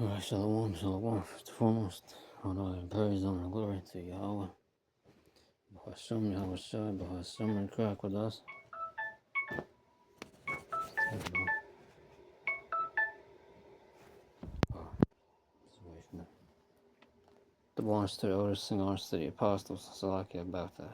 Alright, shalom, shalom. First and foremost, honor and praise, honor and glory to Yahweh. Bahasham, Yahweh Shai, Bahasham, and crack with us. The bonds to the elders, sing honors to the apostles. Salaki about that.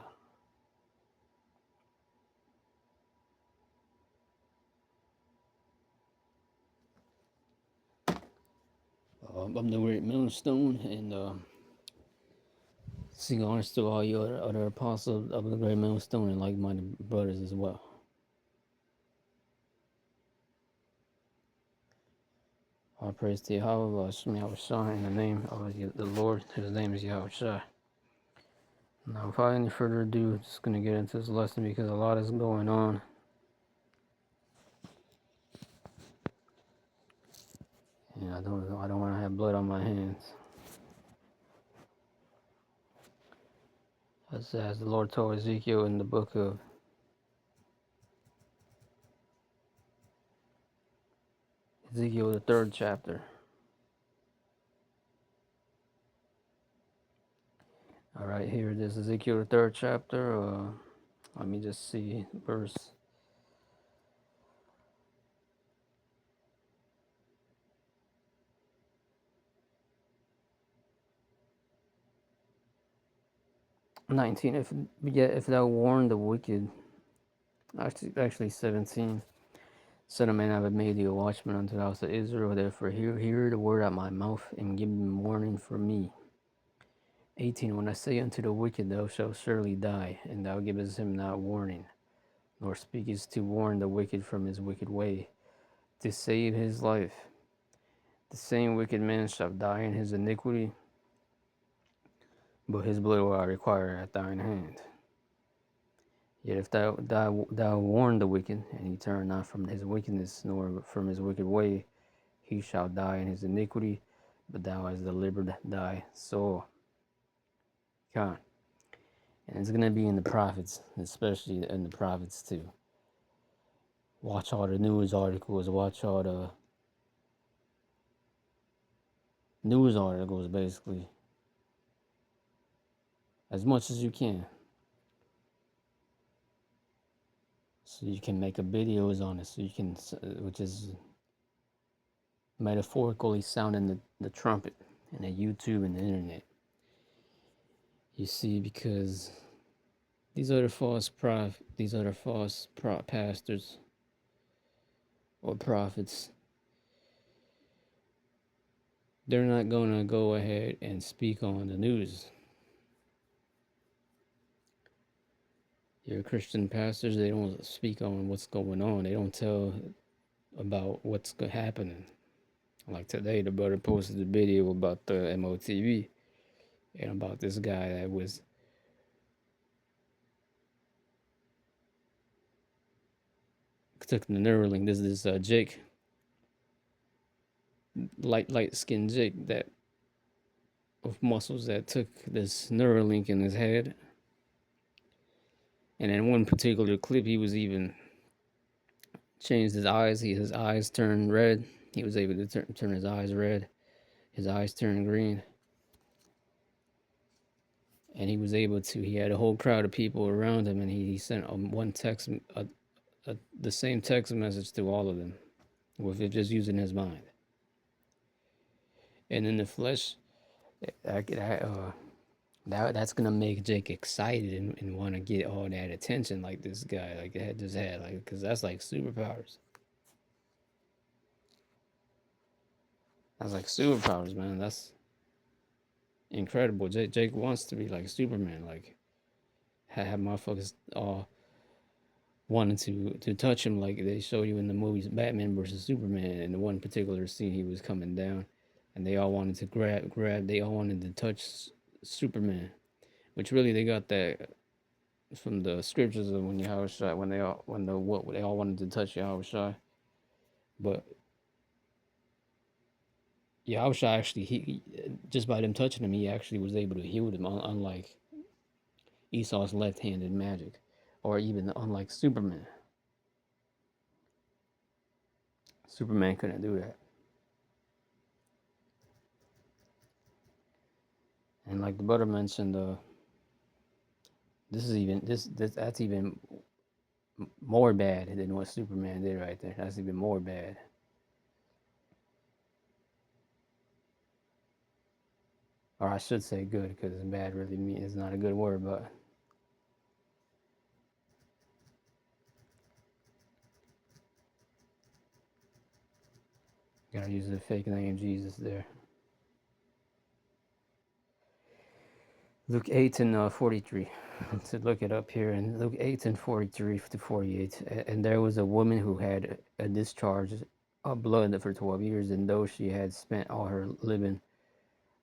I'm the great millstone, and sing honors to all you other apostles of the great millstone and like-minded brothers as well. All praise to Yahweh, Bahasham, Yahweh Shai, in the name of the Lord. His name is Yahweh Shai. Now, without any further ado, just going to get into this lesson because a lot is going on. And I don't want to have blood on my hands. As the Lord told Ezekiel in the book of Ezekiel, the 3rd chapter. All right, here it is, Ezekiel, the 3rd chapter. Let me just see verse 19. If thou warn the wicked, actually 17. Son of man, I have made thee a watchman unto the house of Israel. Therefore, hear the word at my mouth, and give them warning from me. 18. When I say unto the wicked, thou shalt surely die, and thou givest him not warning, nor speakest to warn the wicked from his wicked way, to save his life. The same wicked man shall die in his iniquity, but his blood will I require at thine hand. Yet if thou warn the wicked, and he turn not from his wickedness, nor from his wicked way, he shall die in his iniquity, but thou hast delivered thy soul. God. And it's going to be in the prophets, especially in the prophets too. Watch all the news articles, watch all the news articles, basically, as much as you can, so you can make a videos on it, so you can, which is metaphorically sounding the trumpet and the YouTube and the internet. You see, because these are the false pastors or prophets. They're not gonna go ahead and speak on the news. Your Christian pastors, they don't speak on what's going on. They don't tell about what's happening. Like today, the brother posted a video about the MOTV and about this guy that was took the Neuralink. This is Jake, light skinned Jake that of muscles that took this Neuralink in his head. And in one particular clip, he was even changed his eyes. His eyes turned red. He was able to turn his eyes red. His eyes turned green. And he was able to, he had a whole crowd of people around him, and he sent one text, the same text message to all of them, with it just using his mind. And in the flesh, that's gonna make Jake excited and want to get all that attention like this guy, like it just had, like, because that's like superpowers. That's like superpowers, man. That's incredible. Jake wants to be like Superman, like have motherfuckers all wanted to touch him, like they showed you in the movies Batman versus Superman. In the one particular scene, he was coming down, and they all wanted to grab. They all wanted to touch Superman, which really they got that from the scriptures of when Yahweh Shai, when they all wanted to touch Yahweh Shai, but Yahweh Shai actually he just by them touching him, he actually was able to heal them, unlike Esau's left-handed magic, or even unlike Superman. Superman couldn't do that. And like the brother mentioned, that's even more bad than what Superman did right there. That's even more bad. Or I should say good, because bad really means it's not a good word, but gotta use the fake name Jesus there. Luke 8 and 43. To look it up here in Luke 8 and 43 to 48. And there was a woman who had a discharge of blood for 12 years, and though she had spent all her living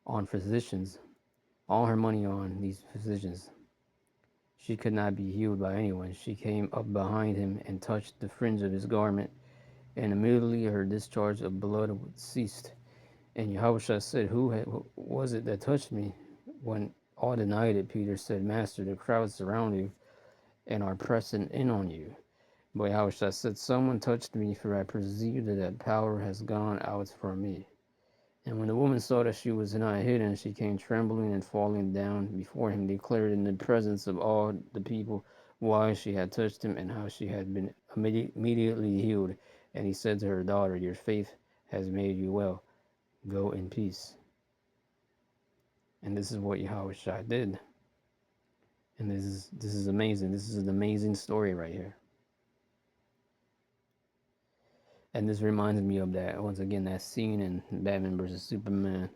on physicians, all her money on these physicians, she could not be healed by anyone. She came up behind him and touched the fringe of his garment, and immediately her discharge of blood ceased. And Yahushua said, Who was it that touched me? When all denied it, Peter said, Master, the crowds surround you and are pressing in on you. But Yahushua said, Someone touched me, for I perceive that power has gone out from me. And when the woman saw that she was not hidden, she came trembling and falling down before him, declared in the presence of all the people why she had touched him and how she had been immediately healed. And he said to her, Daughter, your faith has made you well. Go in peace. And this is what Yahushua did. And this is amazing. This is an amazing story right here. And this reminds me of that, once again, that scene in Batman vs. Superman.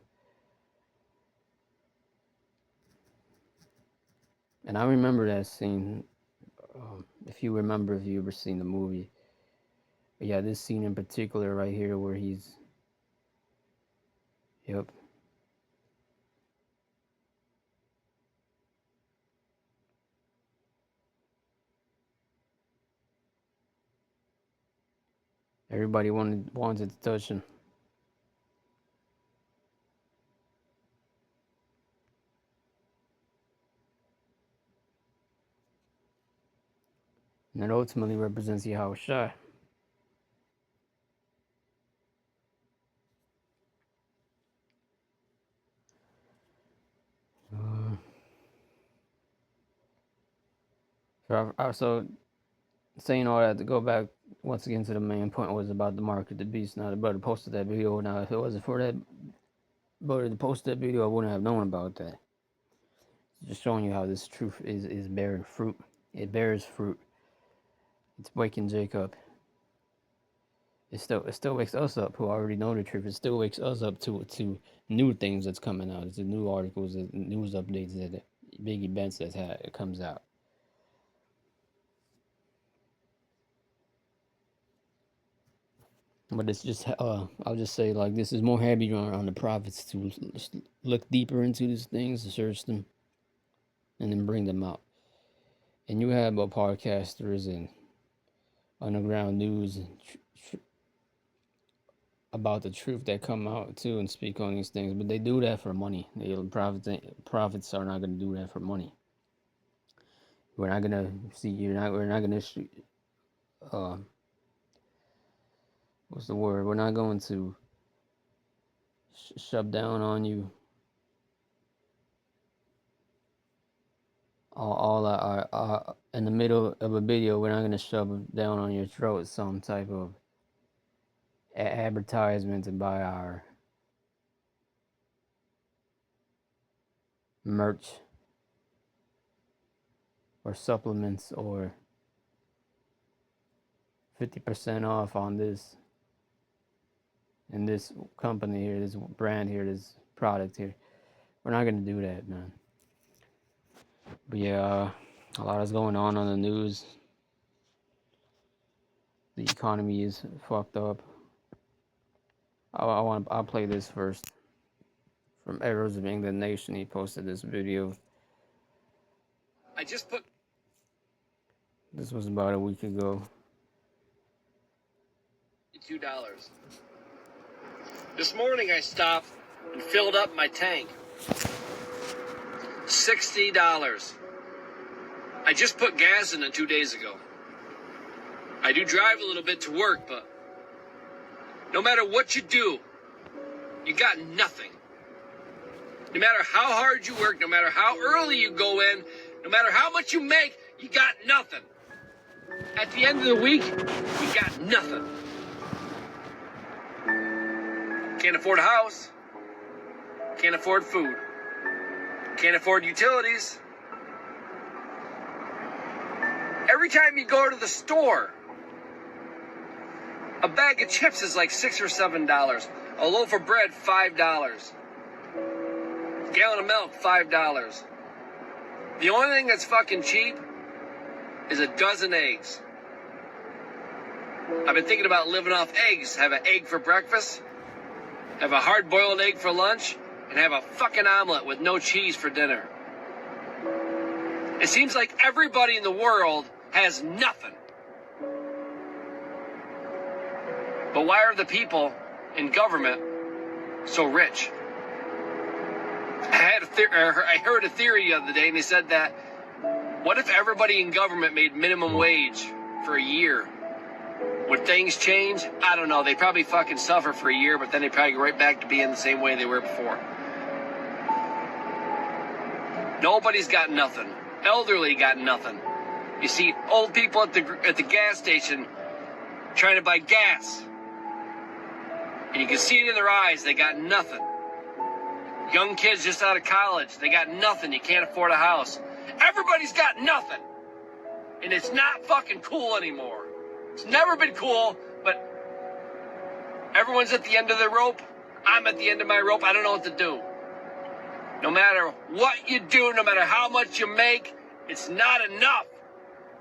And I remember that scene. If you remember, if you ever seen the movie. But yeah, this scene in particular right here where he's... Yep. Everybody wanted to touch him. And that ultimately represents Yahushua. So saying all that, to go back once again to the main point, was about the mark of the beast. Now the brother posted that video. Now if it wasn't for that brother to post that video, I wouldn't have known about that. Just showing you how this truth is bearing fruit. It bears fruit. It's waking Jacob. It still wakes us up who already know the truth. It still wakes us up to new things that's coming out. It's the new articles, the news updates, that big events that it comes out. But it's just I'll just say, like, this is more heavy on the prophets to look deeper into these things, to search them, and then bring them out. And you have podcasters and underground news and about the truth that come out too and speak on these things, but they do that for money. Prophets are not going to do that for money. We're not going to see. We're not going to. What's the word? We're not going to shove down on you. All in the middle of a video, we're not going to shove down on your throat some type of advertisement to buy our merch or supplements or 50% off on this and this company here, this brand here, this product here. We're not going to do that, man. But yeah, a lot is going on the news. The economy is fucked up. I'll play this first. From Arrows of England Nation, he posted this video. This was about a week ago. $2. This morning I stopped and filled up my tank. $60. I just put gas in it 2 days ago. I do drive a little bit to work, but no matter what you do, you got nothing. No matter how hard you work, no matter how early you go in, no matter how much you make, you got nothing. At the end of the week, you got nothing. Can't afford a house. Can't afford food. Can't afford utilities. Every time you go to the store, a bag of chips is like $6 or $7. A loaf of bread, $5. A gallon of milk, $5. The only thing that's fucking cheap is a dozen eggs. I've been thinking about living off eggs. Have an egg for breakfast, have a hard-boiled egg for lunch, and have a fucking omelet with no cheese for dinner. It seems like everybody in the world has nothing. But why are the people in government so rich? I heard a theory the other day, and they said that, what if everybody in government made minimum wage for a year? Would things change? I don't know. They probably fucking suffer for a year, but then they probably go right back to being the same way they were before. Nobody's got nothing. Elderly got nothing. You see old people at the gas station trying to buy gas, and you can see it in their eyes. They got nothing. Young kids just out of college, they got nothing. You can't afford a house. Everybody's got nothing. And it's not fucking cool anymore. It's never been cool, but everyone's at the end of their rope. I'm at the end of my rope. I don't know what to do. No matter what you do, no matter how much you make, it's not enough.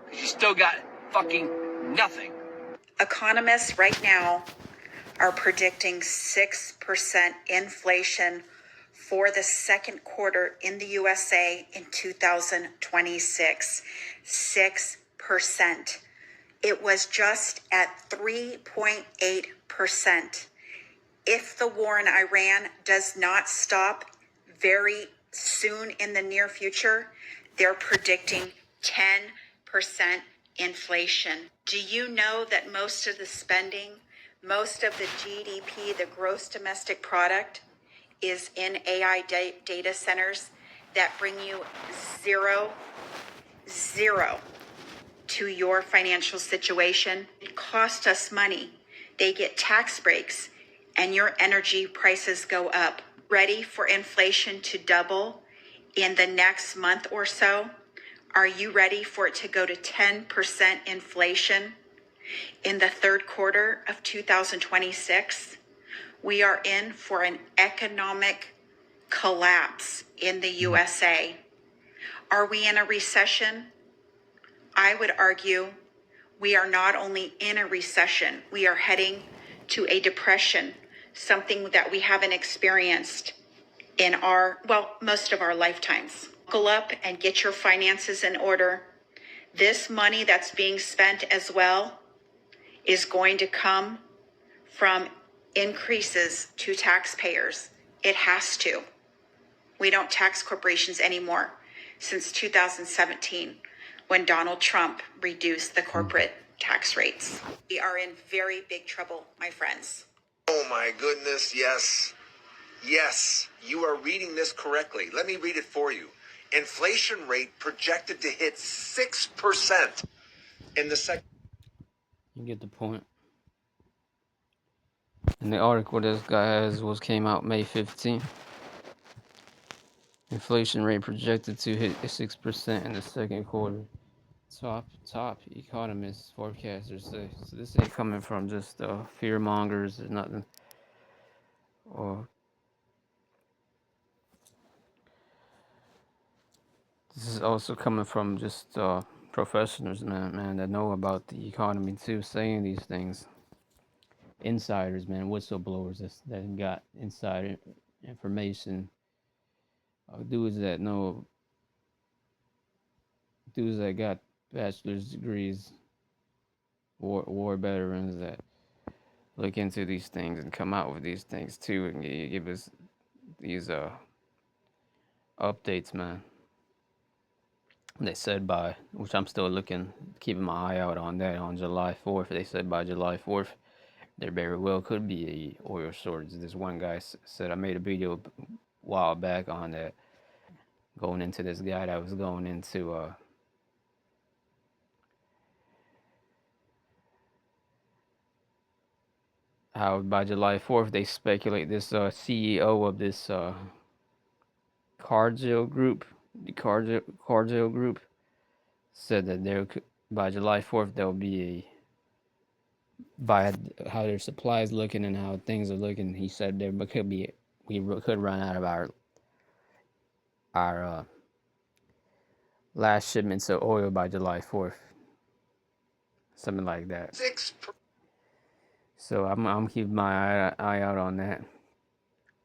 Because you still got fucking nothing. Economists right now are predicting 6% inflation for the second quarter in the USA in 2026. 6%. It was just at 3.8%. If the war in Iran does not stop very soon in the near future, they're predicting 10% inflation. Do you know that most of the spending, most of the GDP, the gross domestic product, is in AI data centers that bring you zero to your financial situation? It costs us money. They get tax breaks, and your energy prices go up. Ready for inflation to double in the next month or so? Are you ready for it to go to 10% inflation in the third quarter of 2026? We are in for an economic collapse in the USA. Are we in a recession? I would argue we are not only in a recession, we are heading to a depression, something that we haven't experienced in most of our lifetimes. Buckle up and get your finances in order. This money that's being spent as well is going to come from increases to taxpayers. It has to. We don't tax corporations anymore since 2017, when Donald Trump reduced the corporate tax rates. We are in very big trouble, my friends. Oh my goodness, yes. Yes, you are reading this correctly. Let me read it for you. Inflation rate projected to hit 6% in the second. You get the point. And the article this guy has came out May 15th. Inflation rate projected to hit 6% in the second quarter. Top economists, forecasters say. So this ain't coming from just fear mongers or nothing. Or this is also coming from just professionals, man, that know about the economy too, saying these things. Insiders, man, whistleblowers that got inside information. Dudes that got bachelor's degrees, war veterans that look into these things and come out with these things too, and give us these updates, man. They said which I'm still keeping my eye out on that on July 4th. They said by July 4th, there very well could be a oil shortage. This one guy said, I made a video while back on that, going into this guy that was going into how by July 4th they speculate this CEO of this Cargill group, the Cargill group, said that there by July 4th there'll be a by how their supply is looking and how things are looking. He said there could be we could run out of our last shipments of oil by July 4th, something like that. 6. So I'm keeping my eye out on that.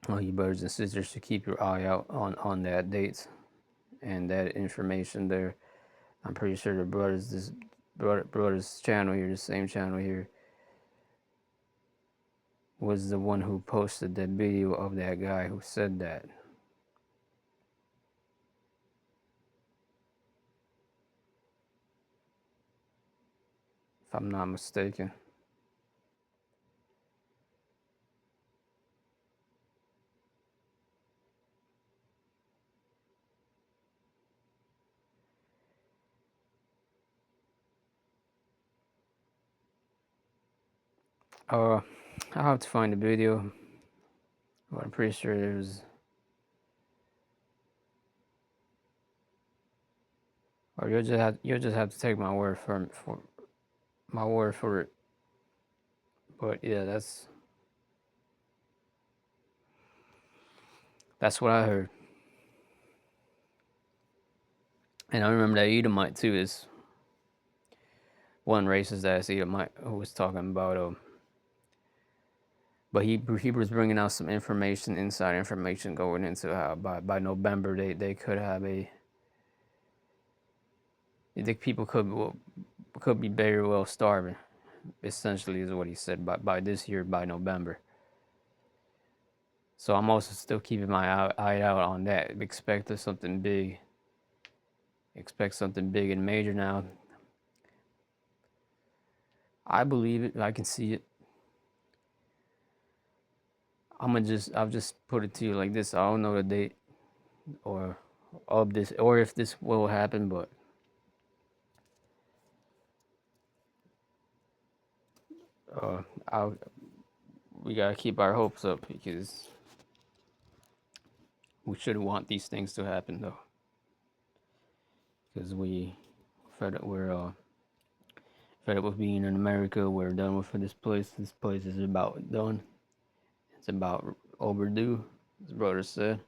All you brothers and sisters should keep your eye out on that dates and that information there. I'm pretty sure the brothers channel here, the same channel here, was the one who posted that video of that guy who said that. If I'm not mistaken. I'll have to find the video, but I'm pretty sure it was. Or you'll just have to take my word for my word for it. But yeah, that's what I heard. And I remember that Edomite too is one racist ass Edomite who was talking about but he was bringing out some information, inside information, going into how by November they could have a. I think people could be very well starving. Essentially, is what he said by this year, by November. So I'm also still keeping my eye out on that. Expect something big. Expect something big and major now. I believe it. I can see it. I'll just put it to you like this. I don't know the date or of this or if this will happen, but we gotta keep our hopes up because we shouldn't want these things to happen though. Because we're fed up with being in America. We're done with this place. This place is about done. It's about overdue, as brother said.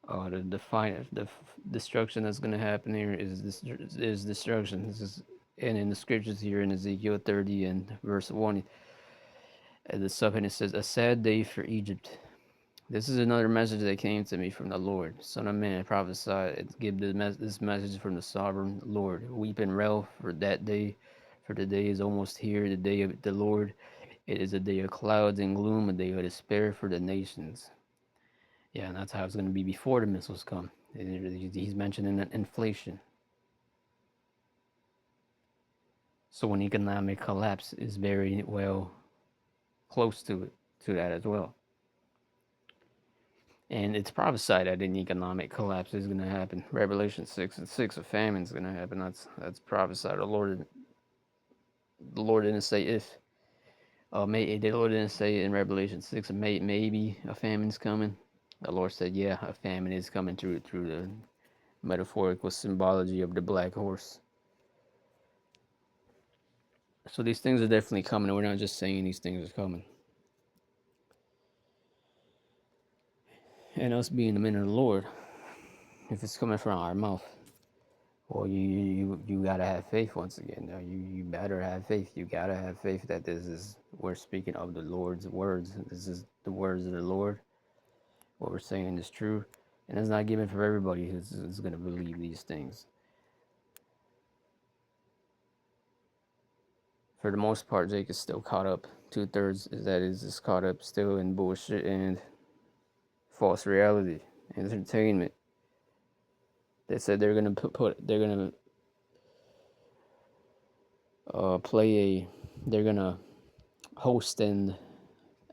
The destruction that's going to happen here is destruction. This is and in the scriptures here in Ezekiel 30 and verse 1, at the subheading it says, "A sad day for Egypt." This is another message that came to me from the Lord. Son of man, prophesy, give this message from the sovereign Lord. Weep and rail for that day, for the day is almost here, the day of the Lord. It is a day of clouds and gloom, a day of despair for the nations. Yeah, and that's how it's going to be before the missiles come. He's mentioning inflation. So an economic collapse is very well close to that as well. And it's prophesied that an economic collapse is going to happen. Revelation 6 and 6, a famine is going to happen. That's prophesied. The Lord didn't say if. The Lord didn't say in Revelation 6 maybe a famine's coming. The Lord said, yeah, a famine is coming through the metaphorical symbology of the black horse. So these things are definitely coming. We're not just saying these things are coming. And us being the men of the Lord, if it's coming from our mouth, well, you gotta have faith once again. You better have faith. You gotta have faith that we're speaking of the Lord's words. This is the words of the Lord. What we're saying is true, and it's not given for everybody who's gonna believe these things. For the most part, Jake is still caught up. 2/3 is caught up still in bullshit and false reality, entertainment. They said they're gonna they're gonna they're gonna host an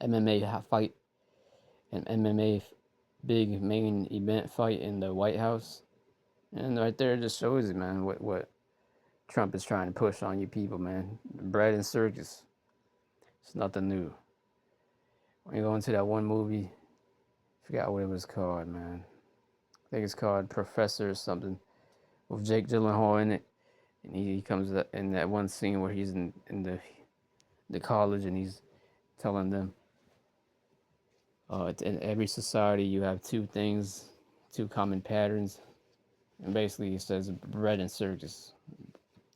MMA fight an MMA big main event fight in the White House. And right there, it just shows you, man, what Trump is trying to push on you people, man. Bread and circus. It's nothing new. When you go into that one movie, I forgot what it was called, man. I think it's called Professor or something, with Jake Gyllenhaal in it. And he comes in that one scene where he's in the college and he's telling them, in every society you have two things, two common patterns. And basically he says bread and circus.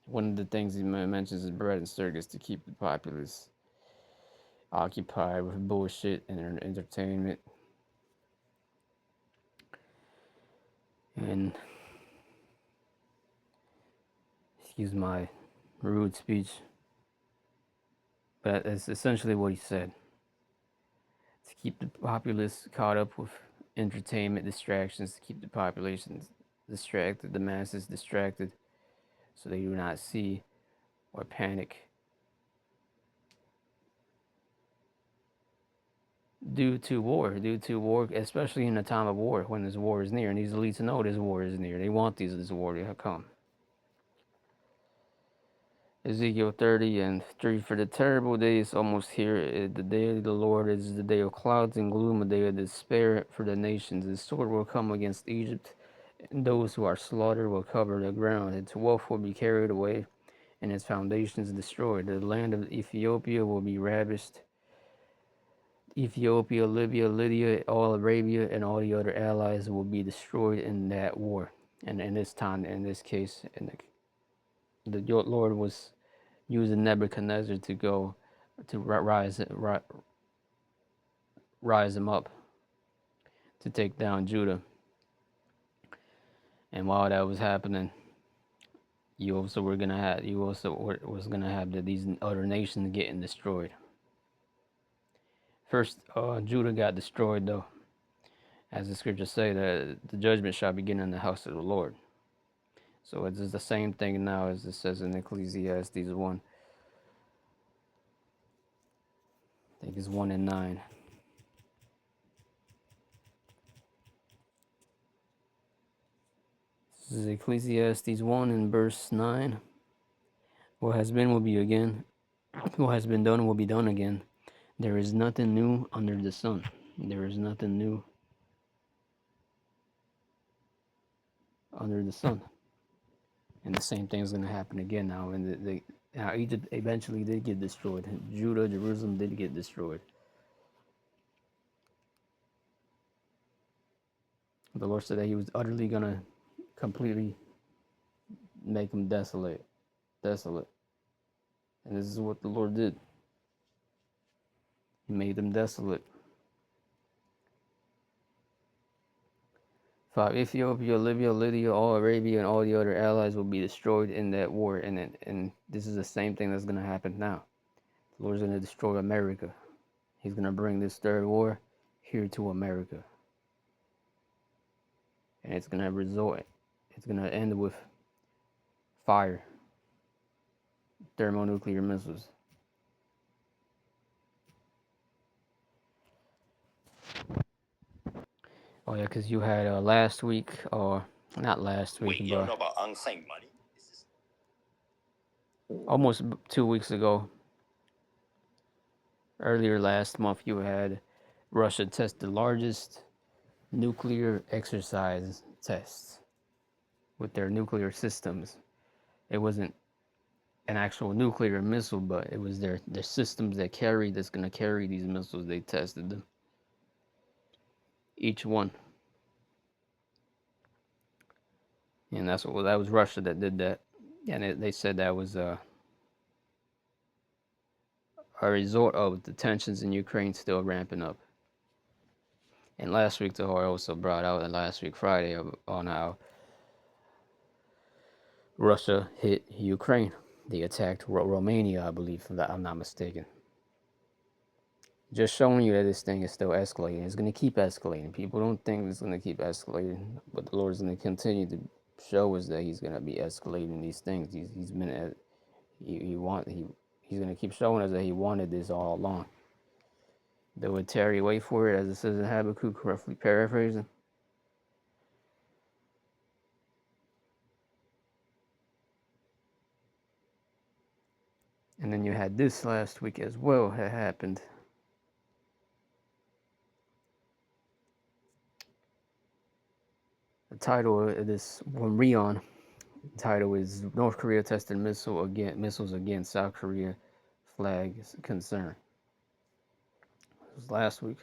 One of the things he mentions is bread and circus to keep the populace occupied with bullshit and entertainment. And excuse my rude speech, but that's essentially what he said. To keep the populace caught up with entertainment distractions, to keep the population distracted, the masses distracted, so they do not see or panic due to war, especially in a time of war, when this war is near. And these elites know this war is near. They want this war to come. Ezekiel 30:3. For the terrible day is almost here. The day of the Lord is the day of clouds and gloom, a day of despair for the nations. The sword will come against Egypt, and those who are slaughtered will cover the ground. Its wealth will be carried away, and its foundations destroyed. The land of Ethiopia will be ravished. Ethiopia, Libya, Lydia, all Arabia, and all the other allies will be destroyed in that war. And in this time, in this case, the Lord was using Nebuchadnezzar to go to rise him up to take down Judah. And while that was happening, you also was gonna have these other nations getting destroyed. First, Judah got destroyed though, as the scriptures say that the judgment shall begin in the house of the Lord. So it's the same thing now as it says in Ecclesiastes 1. I think it's 1:9. This is Ecclesiastes 1 and verse 9. What has been will be again. What has been done will be done again. There is nothing new under the sun. There is nothing new under the sun. And the same thing is going to happen again now. And now Egypt eventually did get destroyed. Judah, Jerusalem did get destroyed. The Lord said that he was utterly going to completely make them desolate. And this is what the Lord did. He made them desolate. 5. Ethiopia, Libya, Lydia, all Arabia, and all the other allies will be destroyed in that war. And this is the same thing that's going to happen now. The Lord's going to destroy America. He's going to bring this third war here to America. And it's going to end with fire, thermonuclear missiles. Oh yeah, because you had last week, or not last week, Wait, you don't know about unsaved money? Almost 2 weeks ago, earlier last month, you had Russia test the largest nuclear exercise tests with their nuclear systems. It wasn't an actual nuclear missile, but it was their systems that's going to carry these missiles. They tested them, each one. And that was Russia that did that. And they said that was a result of the tensions in Ukraine still ramping up. And last week, the Lord also brought out, and last week Friday, on how Russia hit Ukraine. They attacked Romania, I believe, if I'm not mistaken. Just showing you that this thing is still escalating. It's going to keep escalating. People don't think it's going to keep escalating, but the Lord is going to continue to show us that He's going to be escalating these things. He's going to keep showing us that He wanted this all along. They would tarry, wait for it, as it says in Habakkuk, roughly paraphrasing. And then you had this last week as well that happened. The title of this one, Rion, the title is North Korea tested missiles against South Korea flags concern. It was last week.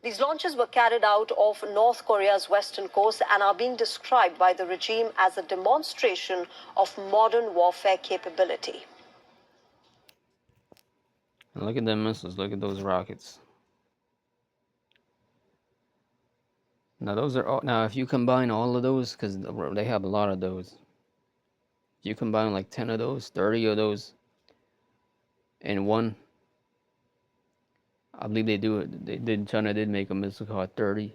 These launches were carried out off North Korea's western coast and are being described by the regime as a demonstration of modern warfare capability. And look at them missiles, look at those rockets. Now those are all, now if you combine all of those, because they have a lot of those, if you combine like 10 of those, 30 of those in one, I believe they do it. China did make a missile called 30,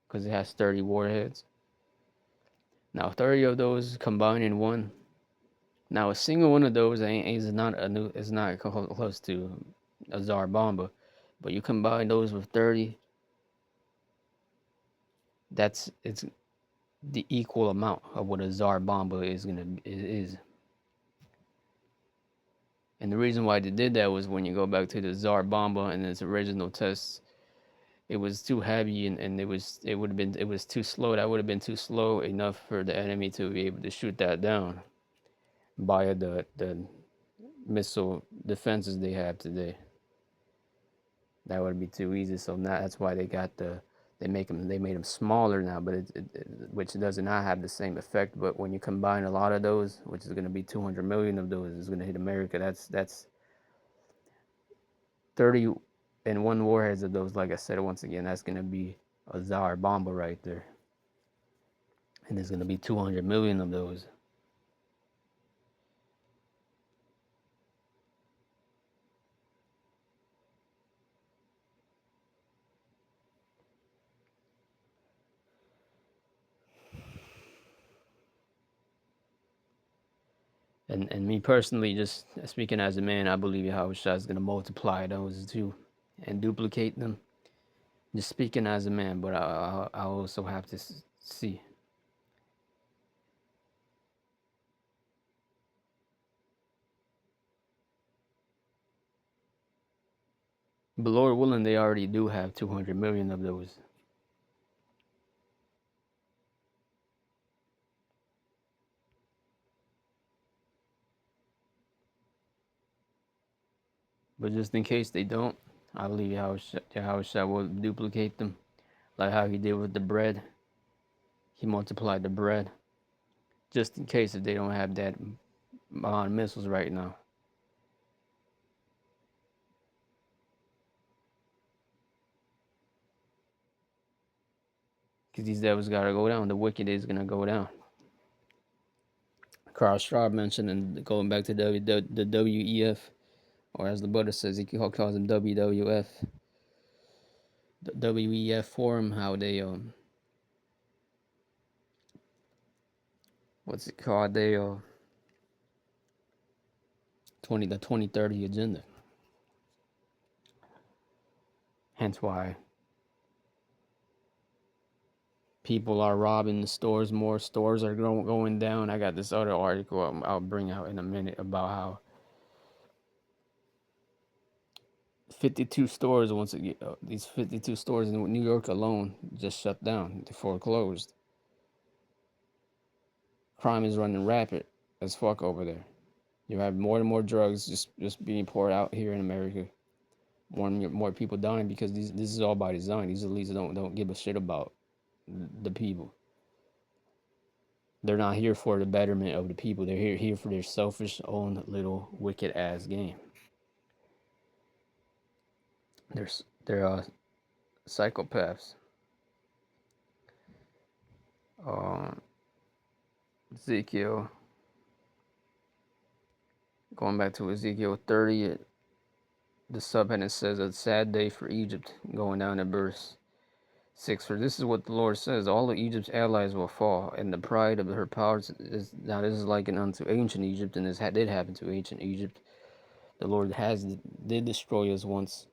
because it has 30 warheads. Now 30 of those combined in one. Now a single one of those is not close to a Tsar Bomba, but you combine those with 30, it's the equal amount of what a Tsar Bomba is. And the reason why they did that was when you go back to the Tsar Bomba and its original tests, it was too heavy and it was too slow. That would have been too slow enough for the enemy to be able to shoot that down by the missile defenses they have today. That would be too easy. So now that's why they made them smaller now, but which does not have the same effect. But when you combine a lot of those, which is going to be 200 million of those, is going to hit America. That's 30 and one warheads of those. Like I said, once again, that's going to be a Tsar Bomba right there, and there's going to be 200 million of those. And me personally, just speaking as a man, I believe Yahushua is going to multiply those too and duplicate them. Just speaking as a man, but I also have to see. But Lord willing, they already do have 200 million of those. But just in case they don't, I believe Yahushua will duplicate them, like how he did with the bread. He multiplied the bread, just in case if they don't have that on missiles right now. Because these devils gotta go down. The wicked is gonna go down. Carl Straub mentioned, and going back to the WEF, or as the brother says, he calls them WWF, the WEF forum, how they what's it called? They the 2030 agenda. Hence why people are robbing the stores more. Stores are going down. I got this other article I'll bring out in a minute about how 52 stores, once again, these 52 stores in New York alone just shut down. They foreclosed. Crime is running rapid as fuck over there. You have more and more drugs just being poured out here in America. More and more people dying because this is all by design. These elites don't give a shit about the people. They're not here for the betterment of the people. They're here for their selfish own little wicked ass game. They're psychopaths. Ezekiel, going back to Ezekiel 30, the subheading says a sad day for Egypt, going down to verse 6. For this is what the Lord says: all of Egypt's allies will fall, and the pride of her powers is. Now this is likened unto ancient Egypt, and this did happen to ancient Egypt. The Lord did destroy us once,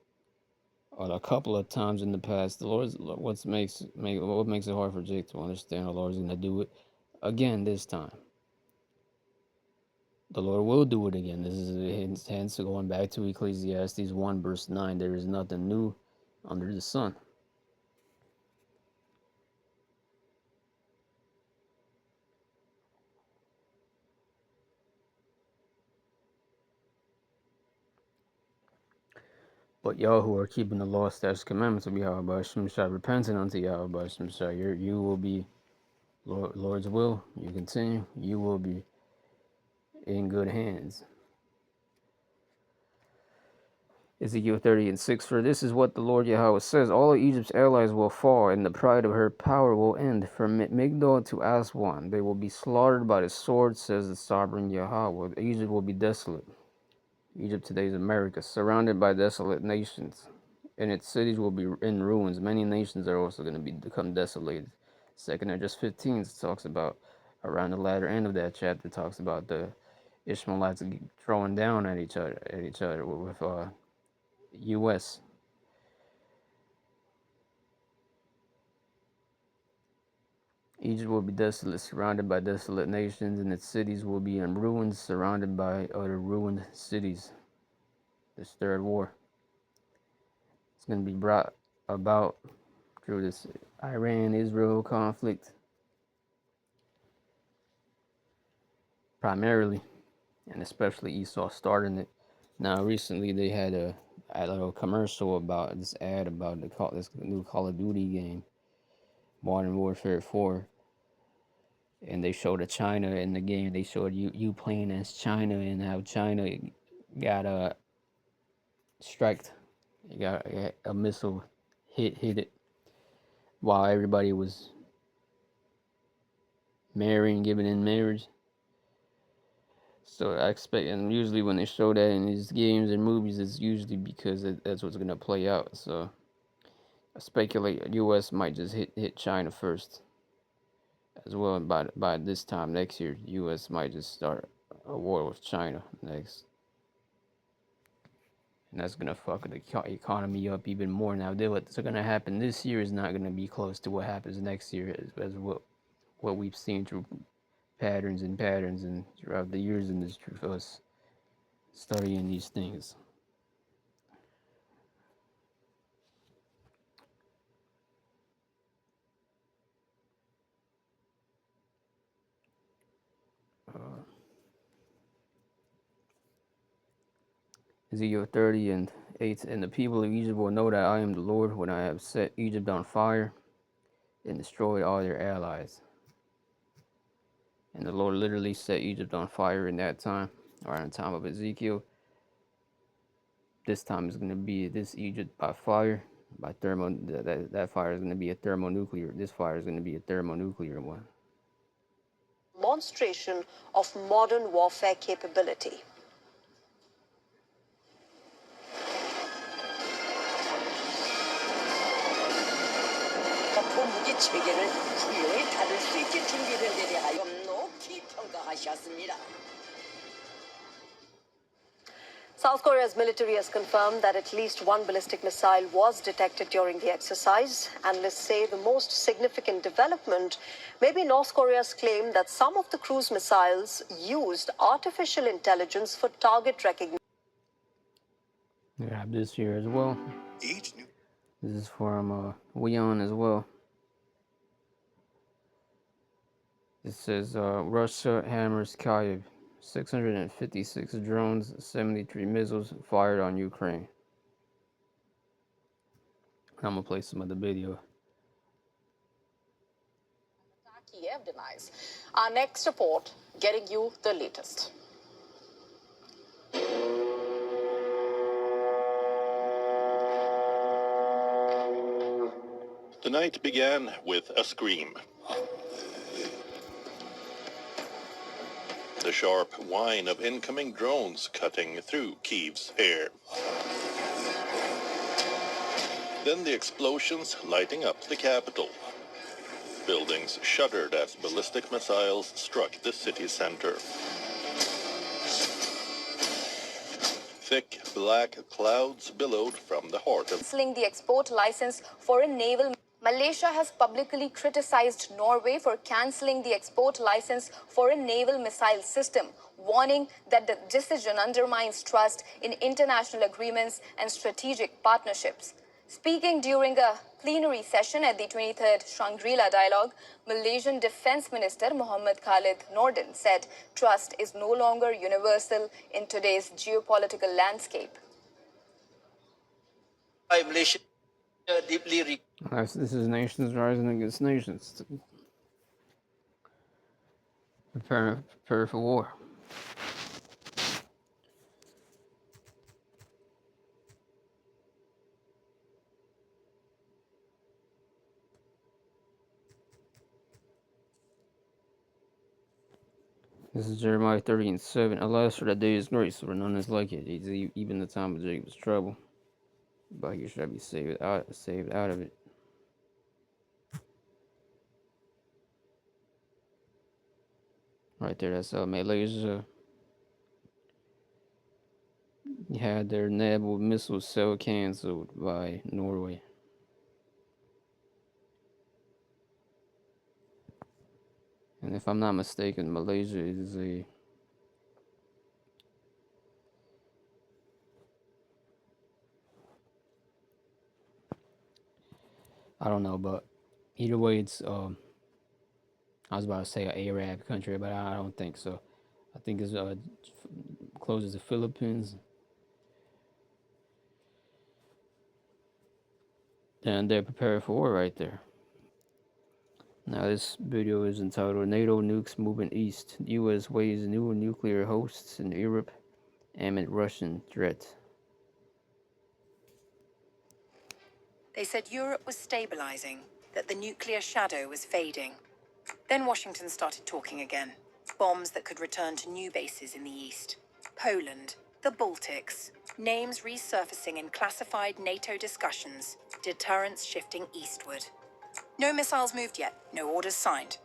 or a couple of times in the past. The Lord, what makes it hard for Jake to understand, the Lord's gonna do it again this time. The Lord will do it again. This is hence going back to Ecclesiastes 1 verse 9. There is nothing new under the sun. But y'all who are keeping the law, statutes, commandments of Yahweh Shemshah, repenting unto Yahweh Shemshah, you will be, Lord's will, you continue, you will be in good hands. Ezekiel 30:6. For this is what the Lord Yahweh says: all of Egypt's allies will fall, and the pride of her power will end. From Migdol to Aswan, they will be slaughtered by the sword, says the sovereign Yahweh. Egypt will be desolate. Egypt today is America, surrounded by desolate nations, and its cities will be in ruins. Many nations are also going to become desolated. 2nd Esdras 15 talks about, around the latter end of that chapter, talks about the Ishmaelites throwing down at each other with U.S. Egypt will be desolate, surrounded by desolate nations, and its cities will be in ruins, surrounded by other ruined cities. This third war is going to be brought about through this Iran-Israel conflict, primarily, and especially Esau starting it. Now, recently they had a little commercial about this ad about this new Call of Duty game, Modern Warfare 4, and they showed China in the game. They showed you playing as China and how China got striked, got a missile hit it while everybody was marrying, giving in marriage. So I expect, and usually when they show that in these games and movies, it's usually because that's what's gonna play out. So I speculate U.S. might just hit China first as well. And by this time next year, U.S. might just start a war with China next, and that's gonna fuck the economy up even more. Now, what's gonna happen this year is not gonna be close to what happens next year, as what we've seen through patterns and throughout the years in this truth of us studying these things. Ezekiel 30:8, and the people of Egypt will know that I am the Lord when I have set Egypt on fire and destroyed all their allies. And the Lord literally set Egypt on fire in that time, or in the time of Ezekiel. This time is going to be this Egypt by fire, by thermo. That fire is going to be a thermonuclear. This fire is going to be a thermonuclear one. Demonstration of modern warfare capability. 무기 체계를 훌륭히 다룰 수 있게 준비된 데 대하여 높이 평가하셨습니다. South Korea's military has confirmed that at least one ballistic missile was detected during the exercise. Analysts say the most significant development may be North Korea's claim that some of the cruise missiles used artificial intelligence for target recognition. We have this here as well. This is from Weon as well. It says Russia hammers Kyiv. 656 drones, 73 missiles fired on Ukraine. I'm gonna play some of the video. Kiev demise. Our next report getting you the latest. The night began with a scream. The sharp whine of incoming drones cutting through Kyiv's air. Then the explosions lighting up the capital. Buildings shuddered as ballistic missiles struck the city center. Thick black clouds billowed from the heart of Cancelling the export license for a naval. Malaysia has publicly criticized Norway for cancelling the export license for a naval missile system, warning that the decision undermines trust in international agreements and strategic partnerships. Speaking during a plenary session at the 23rd Shangri-La Dialogue, Malaysian Defence Minister Muhammad Khalid Nordin said trust is no longer universal in today's geopolitical landscape. Malaysia deeply This is nations rising against nations, prepare for war. This is Jeremiah 30:7. Alas, for that day is grace, for none is like it. Even the time of Jacob's trouble, but you shall be saved out of it. Right there, that's Malaysia. Had their naval missile cell canceled by Norway. And if I'm not mistaken, Malaysia is I don't know, but either way, it's I was about to say an Arab country, but I don't think so. I think it's closes to Philippines, and they're prepared for war right there. Now this video is entitled "NATO Nukes Moving East. U.S. Weighs New Nuclear Hosts in Europe Amid Russian Threat." They said Europe was stabilizing, that the nuclear shadow was fading. Then Washington started talking again. Bombs that could return to new bases in the east. Poland, the Baltics, names resurfacing in classified NATO discussions, deterrence shifting eastward. No missiles moved yet, no orders signed.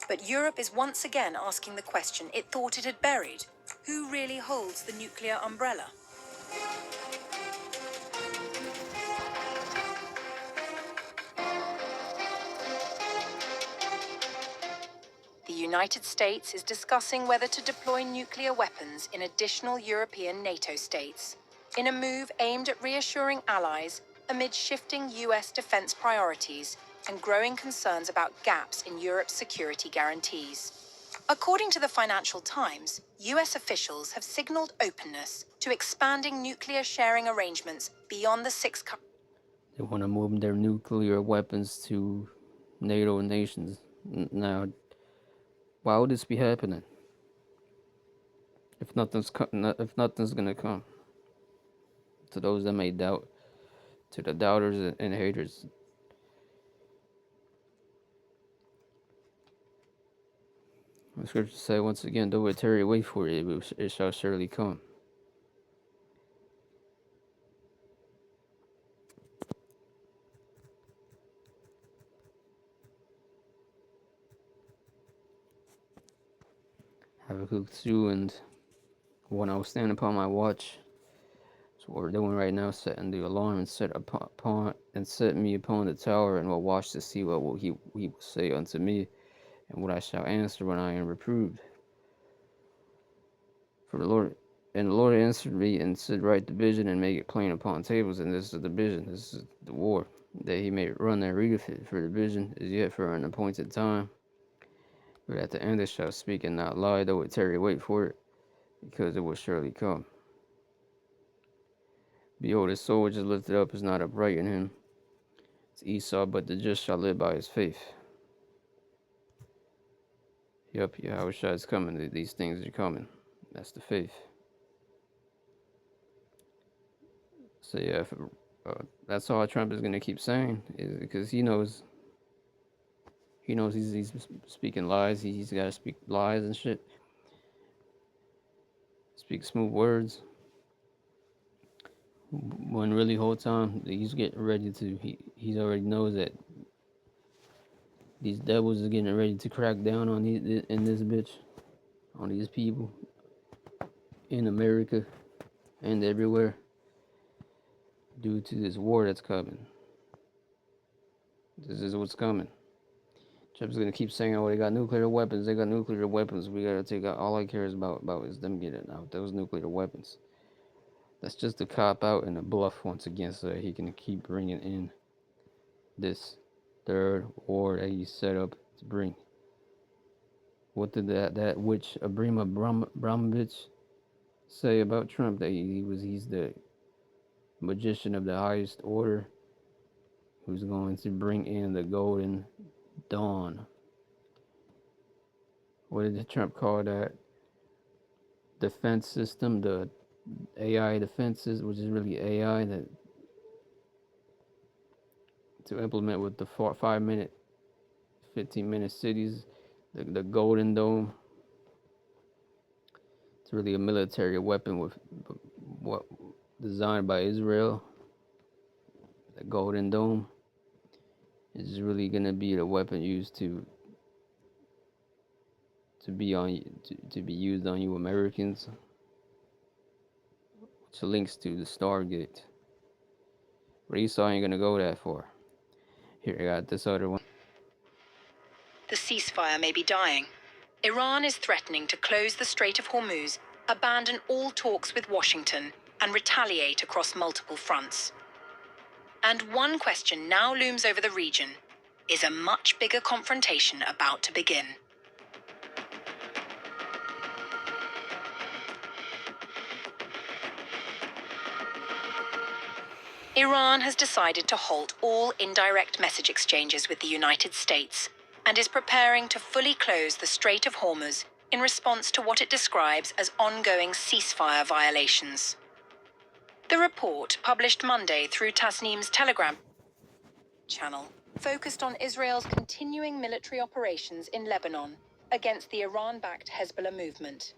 But Europe is once again asking the question it thought it had buried. Who really holds the nuclear umbrella? The United States is discussing whether to deploy nuclear weapons in additional European NATO states, in a move aimed at reassuring allies amid shifting US defense priorities and growing concerns about gaps in Europe's security guarantees. According to the Financial Times, US officials have signaled openness to expanding nuclear sharing arrangements beyond the six countries. They want to move their nuclear weapons to NATO nations. Now, why would this be happening? If nothing's gonna come, to those that may doubt, to the doubters and haters, the scriptures say once again, though it tarry, wait for it, it shall surely come. Habakkuk 2, and when I was standing upon my watch, so what we're doing right now, setting the alarm and set me upon the tower, and will watch to see what he will say unto me, and what I shall answer when I am reproved. For the Lord answered me and said, write the vision and make it plain upon tables, and this is the vision, this is the war, that he may run that readeth it. For the vision is yet for an appointed time, but at the end it shall speak and not lie, though it tarry, wait for it, because it will surely come. Behold, his soul which is lifted up is not upright in him. It's Esau, but the just shall live by his faith. Yep, Yahushua is coming. These things are coming. That's the faith. So yeah, that's all Trump is gonna keep saying, is because he knows he's speaking lies. He's got to speak lies and shit. Speak smooth words. when really whole time he's getting ready to. He's already knows that these devils are getting ready to crack down on these in this bitch, on these people in America and everywhere due to this war that's coming. This is what's coming. Trump's gonna keep saying, "Oh, they got nuclear weapons. They got nuclear weapons. We gotta take out." All I care is about is them getting out those nuclear weapons. That's just a cop out and a bluff once again, so that he can keep bringing in this third war that he set up to bring. What did that witch Abrima Bramovich say about Trump? That he's the magician of the highest order, who's going to bring in the golden dawn. What did Trump call that defense system? The AI defenses, which is really AI that to implement with the 5-minute, 15-minute cities, the Golden Dome. It's really a military weapon with what designed by Israel. The Golden Dome is really gonna be the weapon used to be used on you Americans, which links to the Stargate. But Esau ain't gonna go that far. Here, I got this other one. The ceasefire may be dying. Iran is threatening to close the Strait of Hormuz, abandon all talks with Washington, and retaliate across multiple fronts. And one question now looms over the region. Is a much bigger confrontation about to begin? Iran has decided to halt all indirect message exchanges with the United States and is preparing to fully close the Strait of Hormuz in response to what it describes as ongoing ceasefire violations. The report, published Monday through Tasneem's Telegram channel, focused on Israel's continuing military operations in Lebanon against the Iran-backed Hezbollah movement.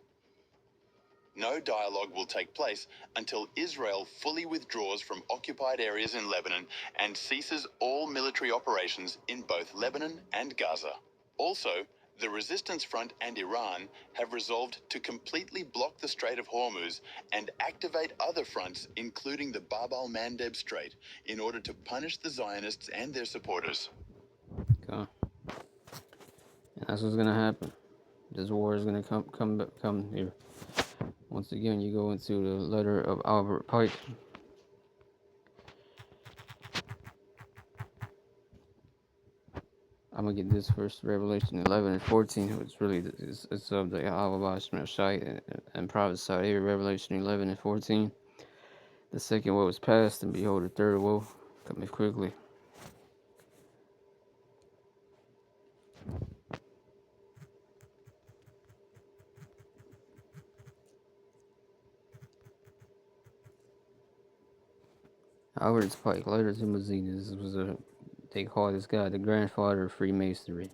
No dialogue will take place until Israel fully withdraws from occupied areas in Lebanon and ceases all military operations in both Lebanon and Gaza. Also, the Resistance Front and Iran have resolved to completely block the Strait of Hormuz and activate other fronts, including the Bab al-Mandeb Strait, in order to punish the Zionists and their supporters. Okay. And that's what's gonna happen. This war is gonna come here. Once again, you go into the letter of Albert Pike. I'm gonna get this first, Revelation 11 and 14, which really it's of the Al Shite and prophesied here, Revelation 11 and 14. The second woe is past, and behold, the third woe cometh quickly. Albert Pike, letter to Mazzini. They call this guy the grandfather of Freemasonry.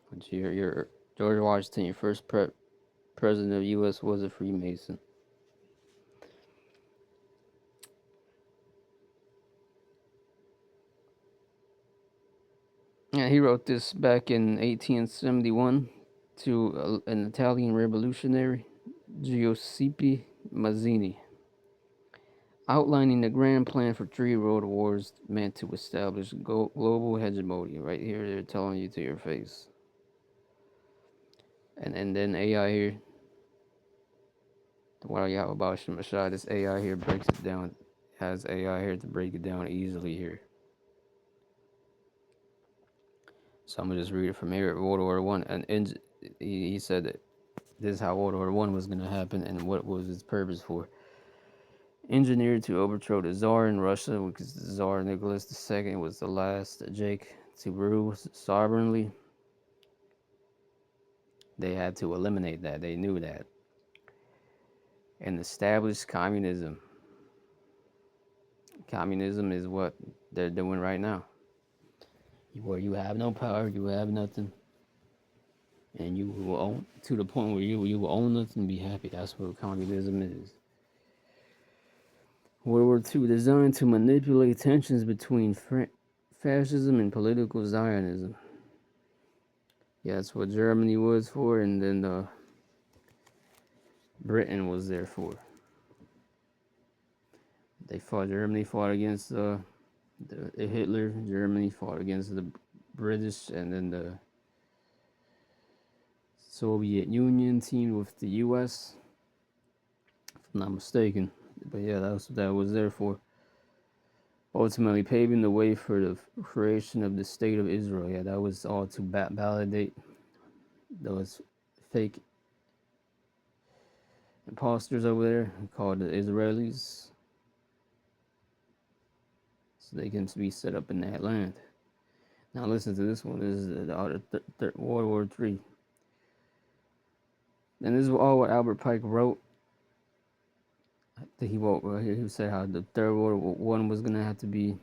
Which your George Washington, your first president of the U.S. was a Freemason. Yeah, he wrote this back in 1871 to an Italian revolutionary, Giuseppe Mazzini, outlining the grand plan for 3 world wars meant to establish global hegemony. Right here, they're telling you to your face. And then AI here, what I got about Shemashah, this AI here breaks it down, has AI here to break it down easily here. So I'm gonna just read it from here. World War One, and he said that this is how World War One was gonna happen, and what was its purpose for. Engineered to overthrow the Tsar in Russia, because the Tsar Nicholas II was the last Jake to rule sovereignly. They had to eliminate that. They knew that, and establish communism. Communism is what they're doing right now, where you have no power, you have nothing. And you will own to the point where you will own nothing and be happy. That's what communism is. World War II, designed to manipulate tensions between fascism and political Zionism. Yeah, that's what Germany was for, and then Britain was there for. They fought. Germany fought against the Hitler. Germany fought against the British, and then the Soviet Union teamed with the U.S. If I'm not mistaken. But yeah, that was there for. Ultimately paving the way for the creation of the State of Israel. Yeah, that was all to validate those fake imposters over there called the Israelis, so they can be set up in that land. Now listen to this one. This is World War III. And this is all what Albert Pike wrote. I think he said how the Third World War was going to have to be,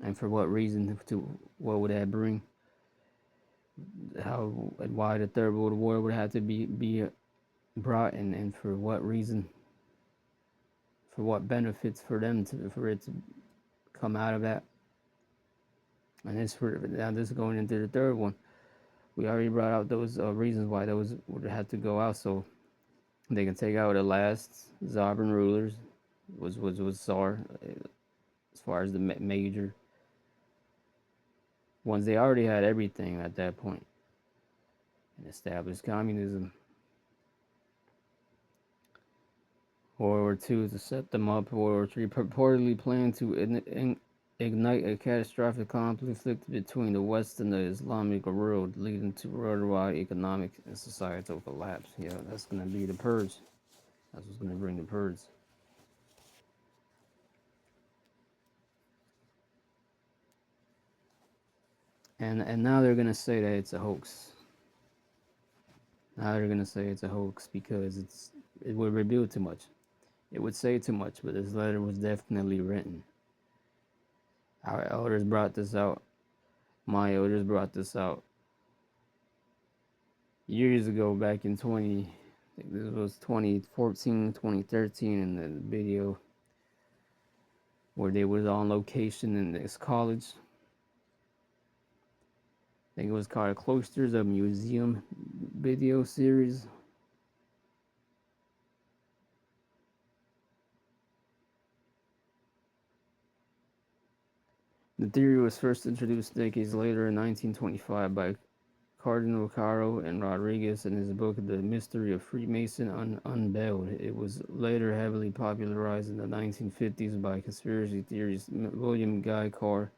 and for what reason, what would that bring, how and why the Third World War would have to be brought, and for what reason, for what benefits for it to come out of that. And this is going into the third one. We already brought out those reasons why those would have to go out, so they can take out the last sovereign rulers, was Tsar, as far as the major ones. They already had everything at that point and established communism. World War II to set them up. World War III purportedly planned to ignite a catastrophic conflict between the West and the Islamic world, leading to worldwide economic and societal collapse. Yeah, that's going to be the purge. That's what's going to bring the purge. And now they're going to say that it's a hoax. Now they're going to say it's a hoax because it would reveal too much. It would say too much, but this letter was definitely written. Our elders brought this out. My elders brought this out years ago, back in I think this was 2014, 2013, in the video where they was on location in this college. I think it was called Cloisters of Museum video series. The theory was first introduced decades later in 1925 by Cardinal Caro and Rodriguez in his book The Mystery of Freemason Unveiled. It was later heavily popularized in the 1950s by conspiracy theorist William Guy Carr,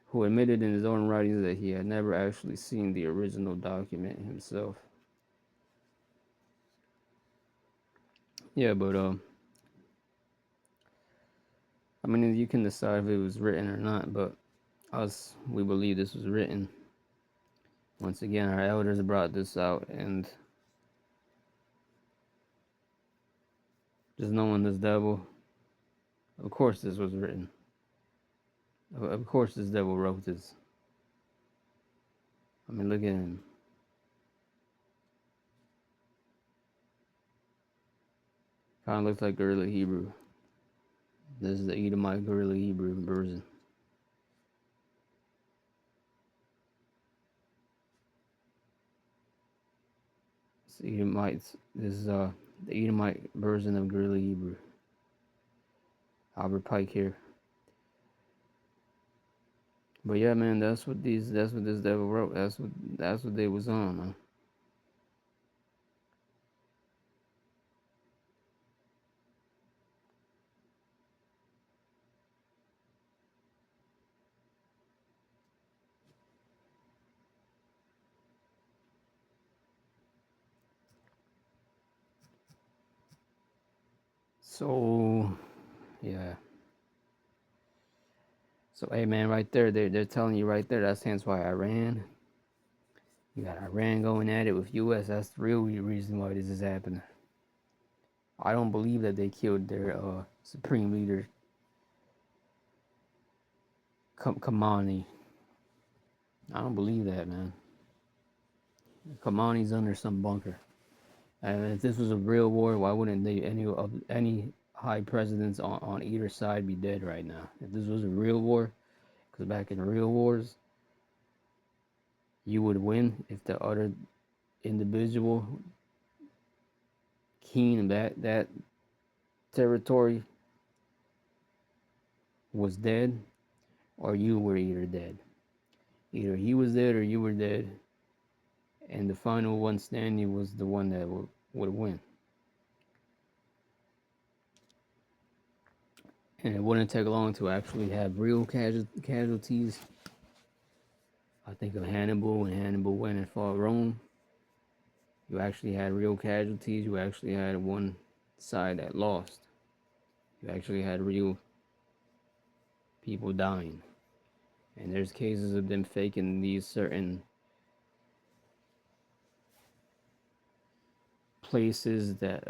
who admitted in his own writings that he had never actually seen the original document himself. Yeah, but I mean, you can decide if it was written or not, but we believe this was written. Once again, our elders brought this out, and just knowing this devil, of course this was written. Of course this devil wrote this. I mean, look at him. Kind of looks like Gorilla Hebrew. This is the Edomite Gorilla Hebrew version. This is the Edomite version of Gorilla Hebrew. Albert Pike here. But yeah, man, that's what this devil wrote. That's what they was on, man. So yeah. So hey, man, right there, they're telling you right there. That's hence why Iran. You got Iran going at it with U.S. That's the real reason why this is happening. I don't believe that they killed their supreme leader, Khamenei. I don't believe that, man. Khamenei's under some bunker. And if this was a real war, why wouldn't any high presidents on either side be dead right now. If this was a real war, because back in real wars, you would win if the other individual keen in that territory was dead, or you were either dead. Either he was dead or you were dead, and the final one standing was the one that would win. And it wouldn't take long to actually have real casualties. I think of Hannibal. When Hannibal went and fought Rome, you actually had real casualties. You actually had one side that lost. You actually had real people dying. And there's cases of them faking these certain places that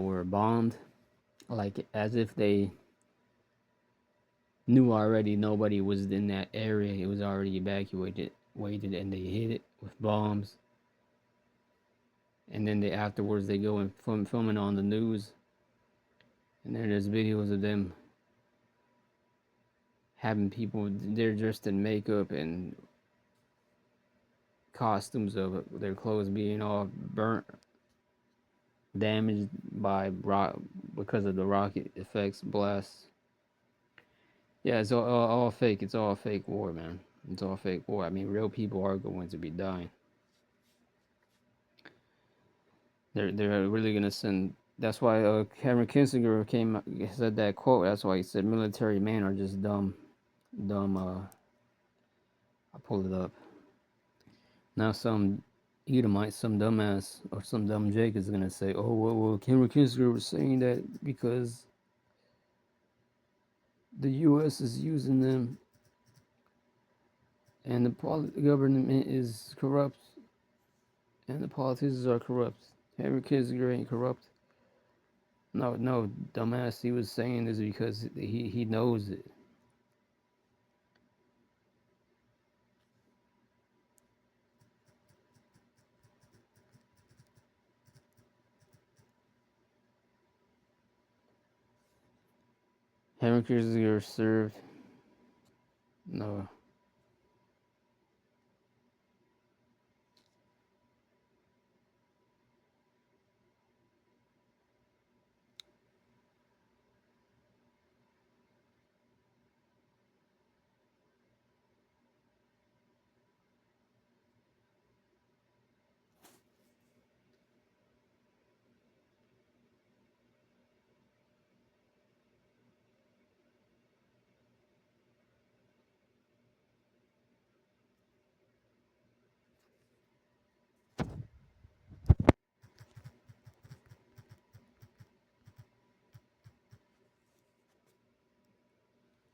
were bombed, like as if they knew already nobody was in that area. It was already evacuated, waited, and they hit it with bombs. And then afterwards they go and film it on the news. And then there's videos of them having people, they're dressed in makeup and costumes of their clothes being all burnt, damaged by rock because of the rocket effects blasts. Yeah, it's all fake. It's all fake war, man. It's all fake war. I mean, real people are going to be dying. They're really gonna send. That's why Cameron Kinzinger said that quote. That's why he said military men are just dumb. I pulled it up. Now some Edomite, some dumbass, or some dumb Jake is gonna say, "Oh well, Cameron Kinzinger was saying that because the U.S. is using them, and the government is corrupt, and the politicians are corrupt. Cameron Kinzinger ain't corrupt." No, dumbass. He was saying this because he knows it. Henry Kissinger served. No.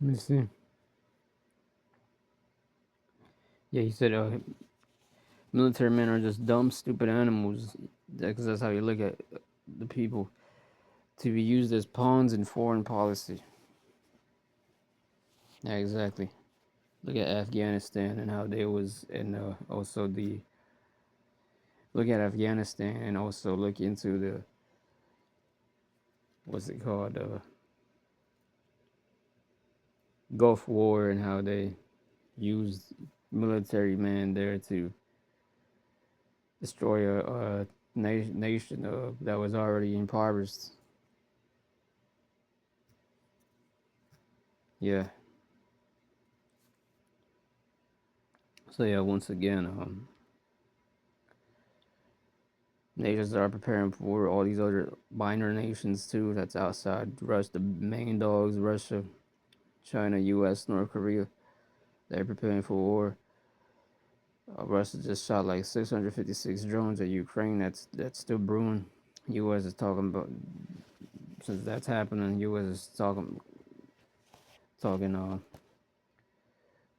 Let me see. Yeah, he said military men are just dumb, stupid animals. Because that's how you look at the people, to be used as pawns in foreign policy. Yeah, exactly. Look at Afghanistan and how they was, and also look at Afghanistan and also look into the, what's it called, Gulf War, and how they used military men there to destroy a nation that was already impoverished. Yeah. So yeah, once again, nations are preparing for all these other minor nations too. That's outside Russia, the main dogs: Russia, China, U.S., North Korea. They're preparing for war. Russia just shot like 656 drones at Ukraine. That's still brewing. U.S. is talking about, since that's happening. U.S. is talking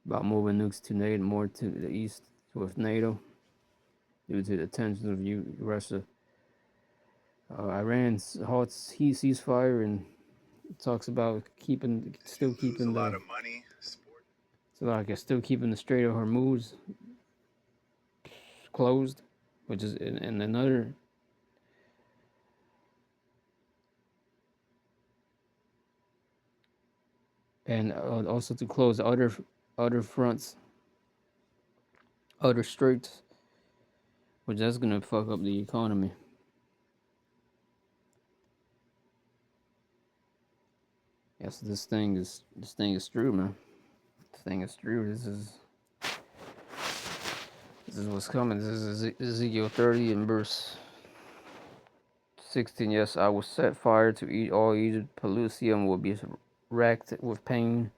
about moving nukes to NATO, more to the east with NATO, due to the tensions of Russia. Iran halts ceasefire and talks about still keeping the So like it's still keeping the Strait of Hormuz closed, which is in another. And also to close other fronts, other straits, which that's gonna fuck up the economy. Yes, this thing is true, man. This thing is true. This is what's coming. This is Ezekiel 30 and verse 16. Yes, I will set fire to eat all Egypt. Pelusium will be racked with pain.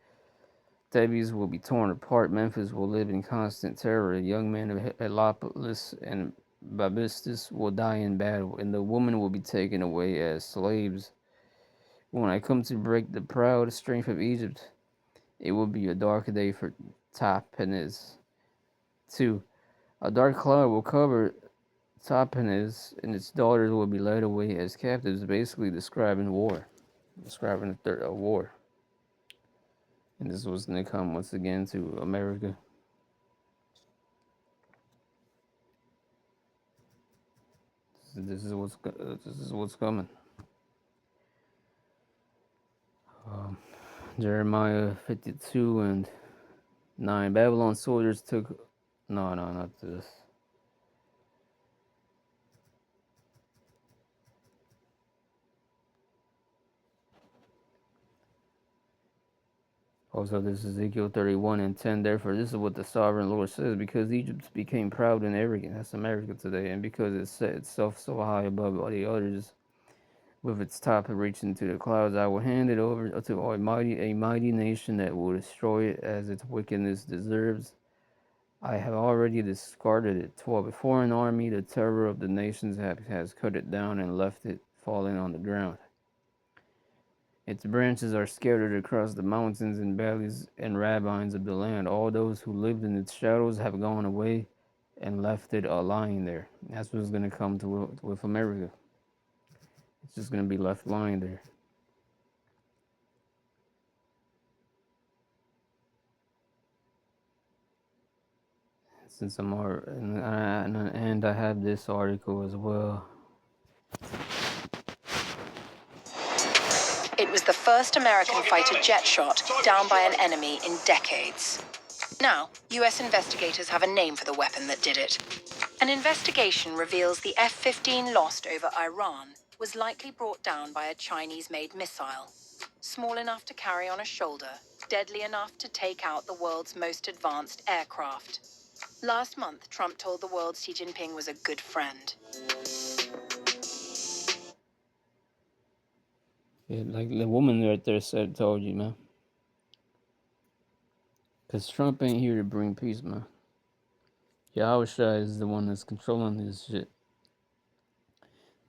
Thebes will be torn apart. Memphis will live in constant terror. The young men of Heliopolis and Babystus will die in battle, and the woman will be taken away as slaves. When I come to break the proud strength of Egypt, it will be a dark day for Tahpanhes. 2. A dark cloud will cover Tahpanhes, and its daughters will be led away as captives, basically describing war. Describing a war. And this was going to come once again to America. This is what's coming. Jeremiah 52 and 9. Babylon soldiers took. No, not this. Also, this is Ezekiel 31 and 10. Therefore, this is what the sovereign Lord says: because Egypt became proud and arrogant, that's America today, and because it set itself so high above all the others, with its top reaching to the clouds, I will hand it over to a mighty nation that will destroy it as its wickedness deserves. I have already discarded it. 12. Before an army, the terror of the nations has cut it down and left it falling on the ground. Its branches are scattered across the mountains and valleys and ravines of the land. All those who lived in its shadows have gone away and left it lying there. That's what's going to come to with America. It's just going to be left lying there. Since I'm and I have this article as well. It was the first American fighter jet shot down by an enemy in decades. Now, US investigators have a name for the weapon that did it. An investigation reveals the F-15 lost over Iran was likely brought down by a Chinese-made missile. Small enough to carry on a shoulder, deadly enough to take out the world's most advanced aircraft. Last month, Trump told the world Xi Jinping was a good friend. Yeah, like the woman right there told you, man. Because Trump ain't here to bring peace, man. Yahushua is the one that's controlling this shit.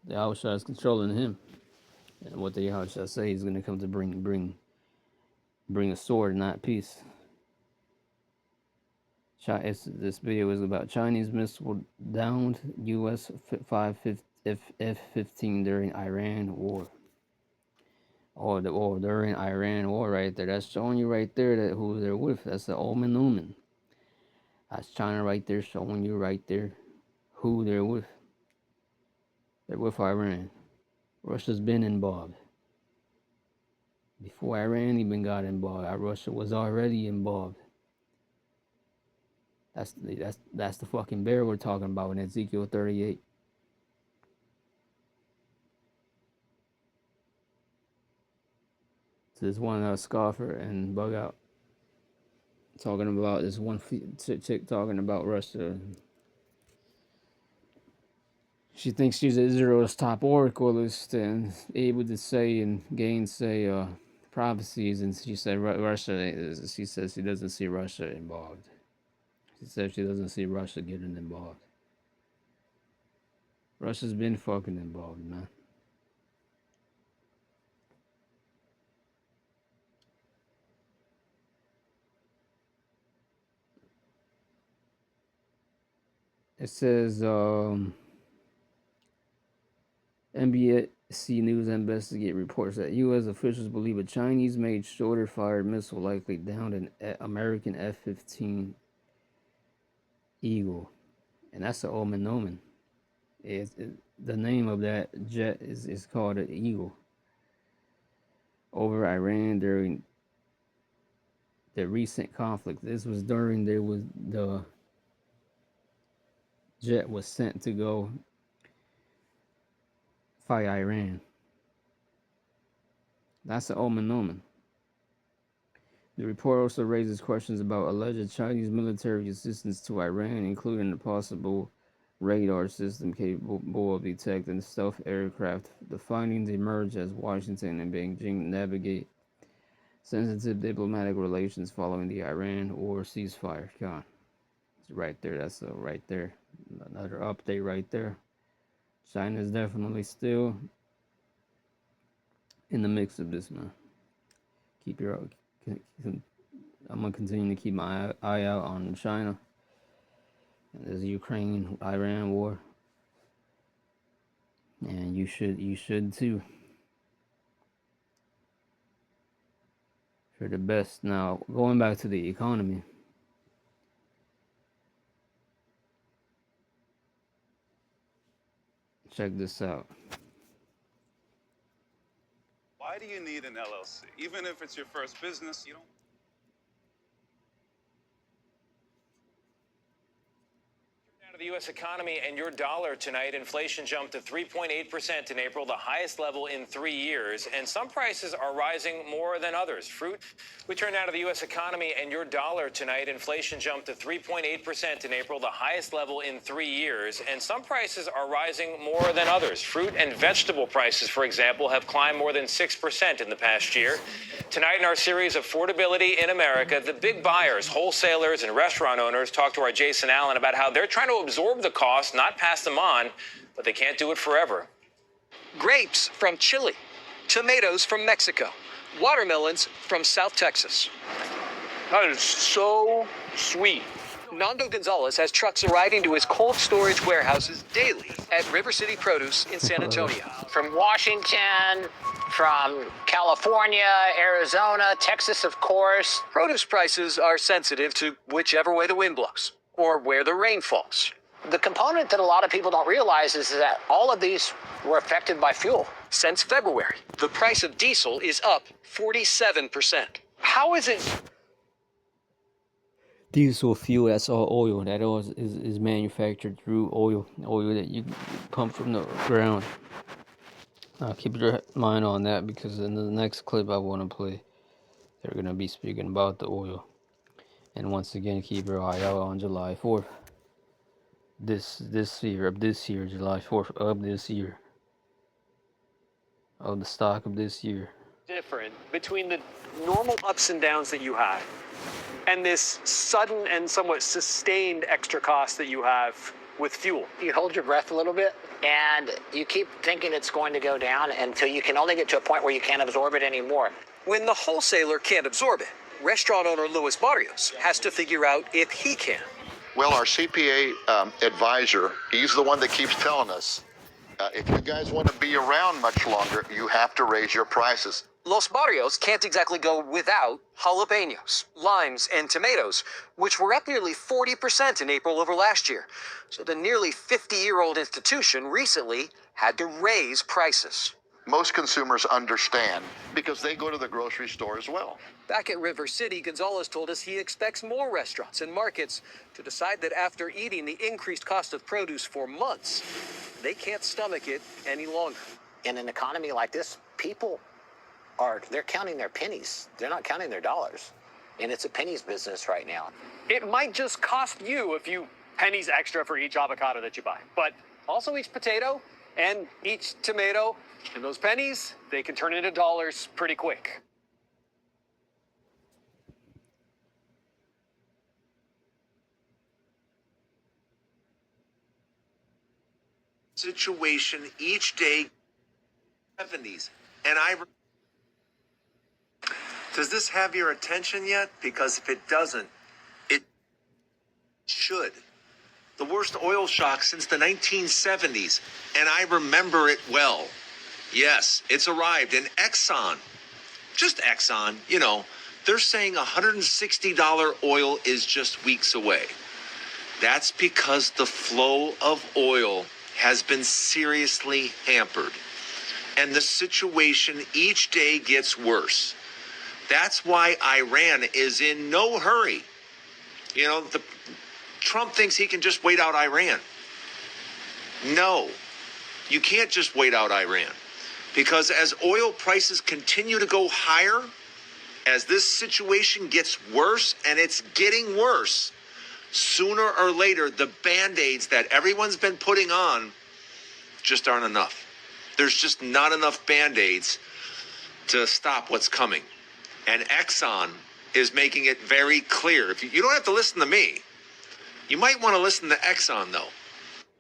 Yahushua is controlling him. And what the Yahushua say, he's going to come to bring a sword, not peace. This video is about Chinese missile downed U.S. F-15 during Iran war. During Iran war right there. That's showing you right there that who they're with. That's the Omen. That's China right there showing you right there who they're with. They're with Iran. Russia's been involved. Before Iran even got involved, Russia was already involved. That's the fucking bear we're talking about in Ezekiel 38. So this one scoffer and bug out talking about this one chick talking about Russia. She thinks she's Israel's top oracleist and able to say and gainsay prophecies, and she said Russia. She says she doesn't see Russia involved. She says she doesn't see Russia getting involved. Russia's been fucking involved, man. It says NBA C News investigate reports that U.S. officials believe a Chinese-made shoulder-fired missile likely downed an American F-15 Eagle, and that's the omen omen. The name of that jet is called an Eagle. Over Iran during the recent conflict. This was during the jet was sent to go fight Iran. That's the omen omen. The report also raises questions about alleged Chinese military assistance to Iran, including the possible radar system capable of detecting stealth aircraft. The findings emerge as Washington and Beijing navigate sensitive diplomatic relations following the Iran war ceasefire. God, it's right there. That's right there. Another update right there. China is definitely still in the mix of this, man. I'm gonna continue to keep my eye out on China and this Ukraine-Iran war, and you should too. For the best. Now, going back to the economy, check this out. Why do you need an LLC? Even if it's your first business, you don't. The U.S. economy and your dollar tonight. Inflation jumped to 3.8% in April, the highest level in 3 years, and some prices are rising more than others. Fruit. We turn now to the U.S. economy and your dollar tonight. Inflation jumped to 3.8% in April, the highest level in 3 years, and some prices are rising more than others. Fruit and vegetable prices, for example, have climbed more than 6% in the past year. Tonight in our series Affordability in America, the big buyers, wholesalers, and restaurant owners talk to our Jason Allen about how they're trying to absorb the cost, not pass them on, but they can't do it forever. Grapes from Chile, tomatoes from Mexico, watermelons from South Texas. That is so sweet. Nando Gonzalez has trucks arriving to his cold storage warehouses daily at River City Produce in San Antonio. From Washington, from California, Arizona, Texas, of course. Produce prices are sensitive to whichever way the wind blows or where the rain falls. The component that a lot of people don't realize is that all of these were affected by fuel. Since February, the price of diesel is up 47%. How is it? Diesel fuel, that's all oil. That all is manufactured through oil that you pump from the ground. Keep your mind on that, because in the next clip I want to play, they're going to be speaking about the oil. And once again, keep your eye out on July 4th. This year, July 4th of this year. Of the stock of this year. Different between the normal ups and downs that you have and this sudden and somewhat sustained extra cost that you have with fuel? You hold your breath a little bit, and you keep thinking it's going to go down until you can only get to a point where you can't absorb it anymore. When the wholesaler can't absorb it, restaurant owner Luis Barrios has to figure out if he can. Well, our CPA advisor, he's the one that keeps telling us, if you guys want to be around much longer, you have to raise your prices. Los Barrios can't exactly go without jalapenos, limes, and tomatoes, which were up nearly 40% in April over last year. So the nearly 50-year-old institution recently had to raise prices. Most consumers understand because they go to the grocery store as well. Back at River City, Gonzalez told us he expects more restaurants and markets to decide that after eating the increased cost of produce for months, they can't stomach it any longer. In an economy like this, people they're counting their pennies. They're not counting their dollars. And it's a pennies business right now. It might just cost you a few pennies extra for each avocado that you buy, but also each potato and each tomato. And those pennies, they can turn into dollars pretty quick. Situation each day, 70s, and does this have your attention yet? Because if it doesn't, it should. The worst oil shock since the 1970s, and I remember it well. Yes, it's arrived. And Exxon, just Exxon, they're saying $160 oil is just weeks away. That's because the flow of oil has been seriously hampered. And the situation each day gets worse. That's why Iran is in no hurry. Trump thinks he can just wait out Iran. No, you can't just wait out Iran. Because as oil prices continue to go higher, as this situation gets worse, and it's getting worse, sooner or later, the Band-Aids that everyone's been putting on just aren't enough. There's just not enough Band-Aids to stop what's coming. And Exxon is making it very clear. If you don't have to listen to me. You might want to listen to Exxon, though.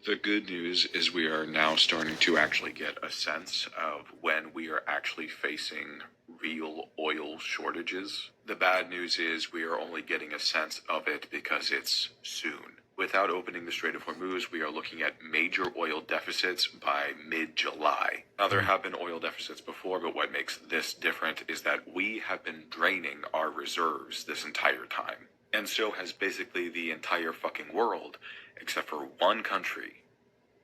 The good news is we are now starting to actually get a sense of when we are actually facing real oil shortages. The bad news is we are only getting a sense of it because it's soon. Without opening the Strait of Hormuz, we are looking at major oil deficits by mid-July. Now, there have been oil deficits before, but what makes this different is that we have been draining our reserves this entire time. And so has basically the entire fucking world, except for one country,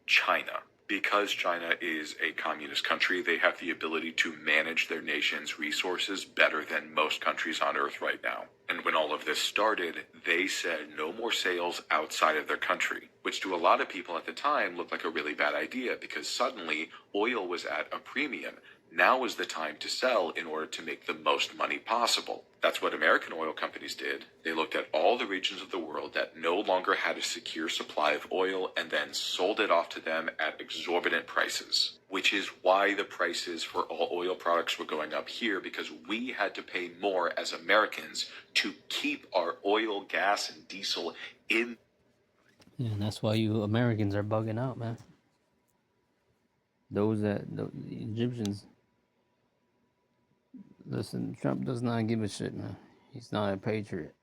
China. Because China is a communist country, they have the ability to manage their nation's resources better than most countries on Earth right now. And when all of this started, they said no more sales outside of their country, which to a lot of people at the time looked like a really bad idea because suddenly oil was at a premium. Now is the time to sell in order to make the most money possible. That's what American oil companies did. They looked at all the regions of the world that no longer had a secure supply of oil and then sold it off to them at exorbitant prices, which is why the prices for all oil products were going up here, because we had to pay more as Americans to keep our oil, gas, and diesel in. Yeah, and that's why you Americans are bugging out, man. The Egyptians. Listen, Trump does not give a shit, man. He's not a patriot.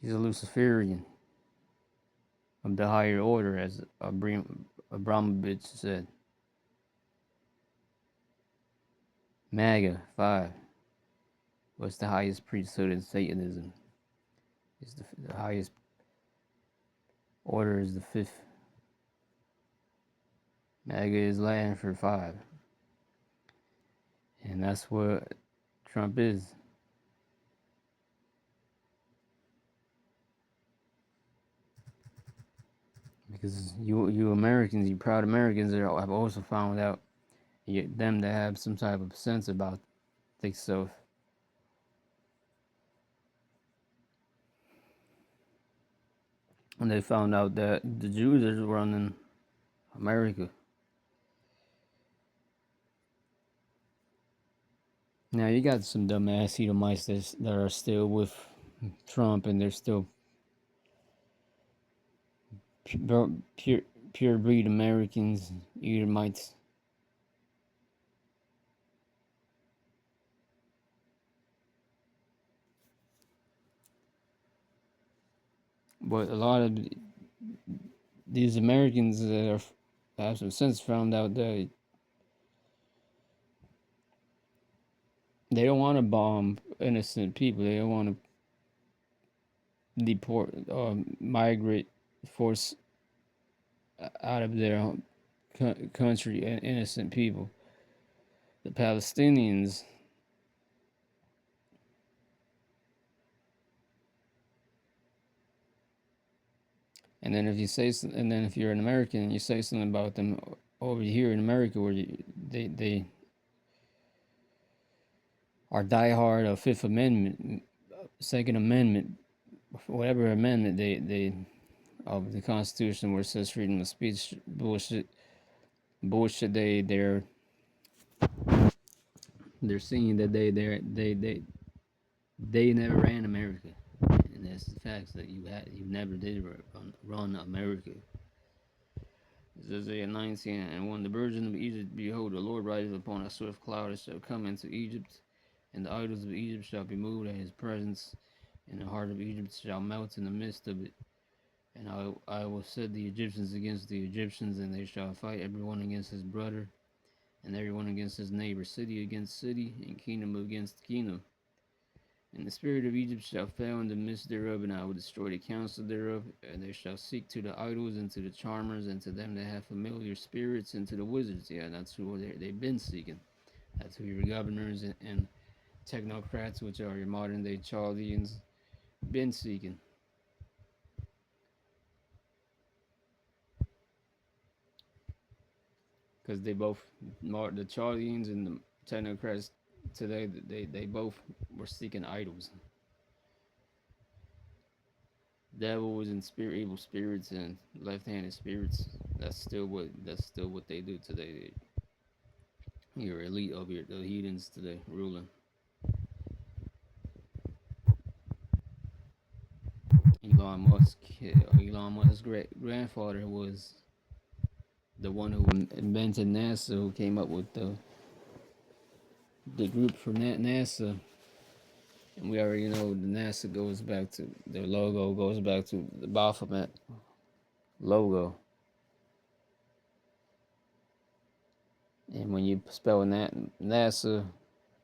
He's a Luciferian of the higher order, as Abramovich said. MAGA 5. What's the highest priesthood in Satanism? It's the highest order is the 5th. MAGA is Latin for 5. And that's what Trump is. Because you Americans, you proud Americans, have also found out them to have some type of sense about themselves. And they found out that the Jews are running America. Now you got some dumbass Edomites that are still with Trump, and they're still pure breed Americans, Edomites. But a lot of these Americans that have some sense found out that they don't want to bomb innocent people. They don't want to deport or migrate, force out of their country innocent people. The Palestinians. And then if you're an American and you say something about them over here in America, where they are diehard of Fifth Amendment, Second Amendment, whatever amendment they of the Constitution where it says freedom of speech, bullshit. They're seeing that they never ran America, and that's the facts that you never did run America. Isaiah 19 and when the virgin of Egypt, behold, the Lord rideth upon a swift cloud, and shall come into Egypt, and the idols of Egypt shall be moved at his presence, and the heart of Egypt shall melt in the midst of it. And I will set the Egyptians against the Egyptians, and they shall fight everyone against his brother. and everyone against his neighbor, city against city, and kingdom against kingdom. And the spirit of Egypt shall fail in the midst thereof, and I will destroy the counsel thereof, and they shall seek to the idols, and to the charmers, and to them that have familiar spirits, and to the wizards. Yeah, that's who they've been seeking. That's who your governors and technocrats, which are your modern day Chaldeans, been seeking. Because they both, the Chaldeans and the technocrats today, they both were seeking idols. Devils and evil spirits and left-handed spirits. That's still what they do today. Your elite of the heathens today ruling. Elon Musk's grandfather was the one who invented NASA, who came up with the group for NASA. And we already know the NASA goes back to their logo, goes back to the Baphomet logo. And when you spell NASA,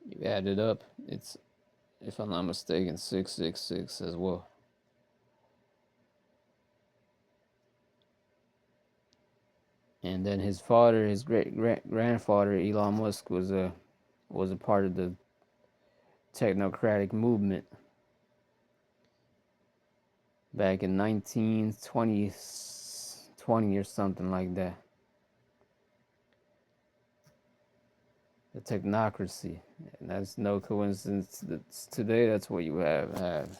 you add it up, it's, if I'm not mistaken, 666 as well. And then his father, his grandfather, Elon Musk, was a part of the technocratic movement back in 1920 or something like that. The technocracy, and that's no coincidence. Today, that's what you have.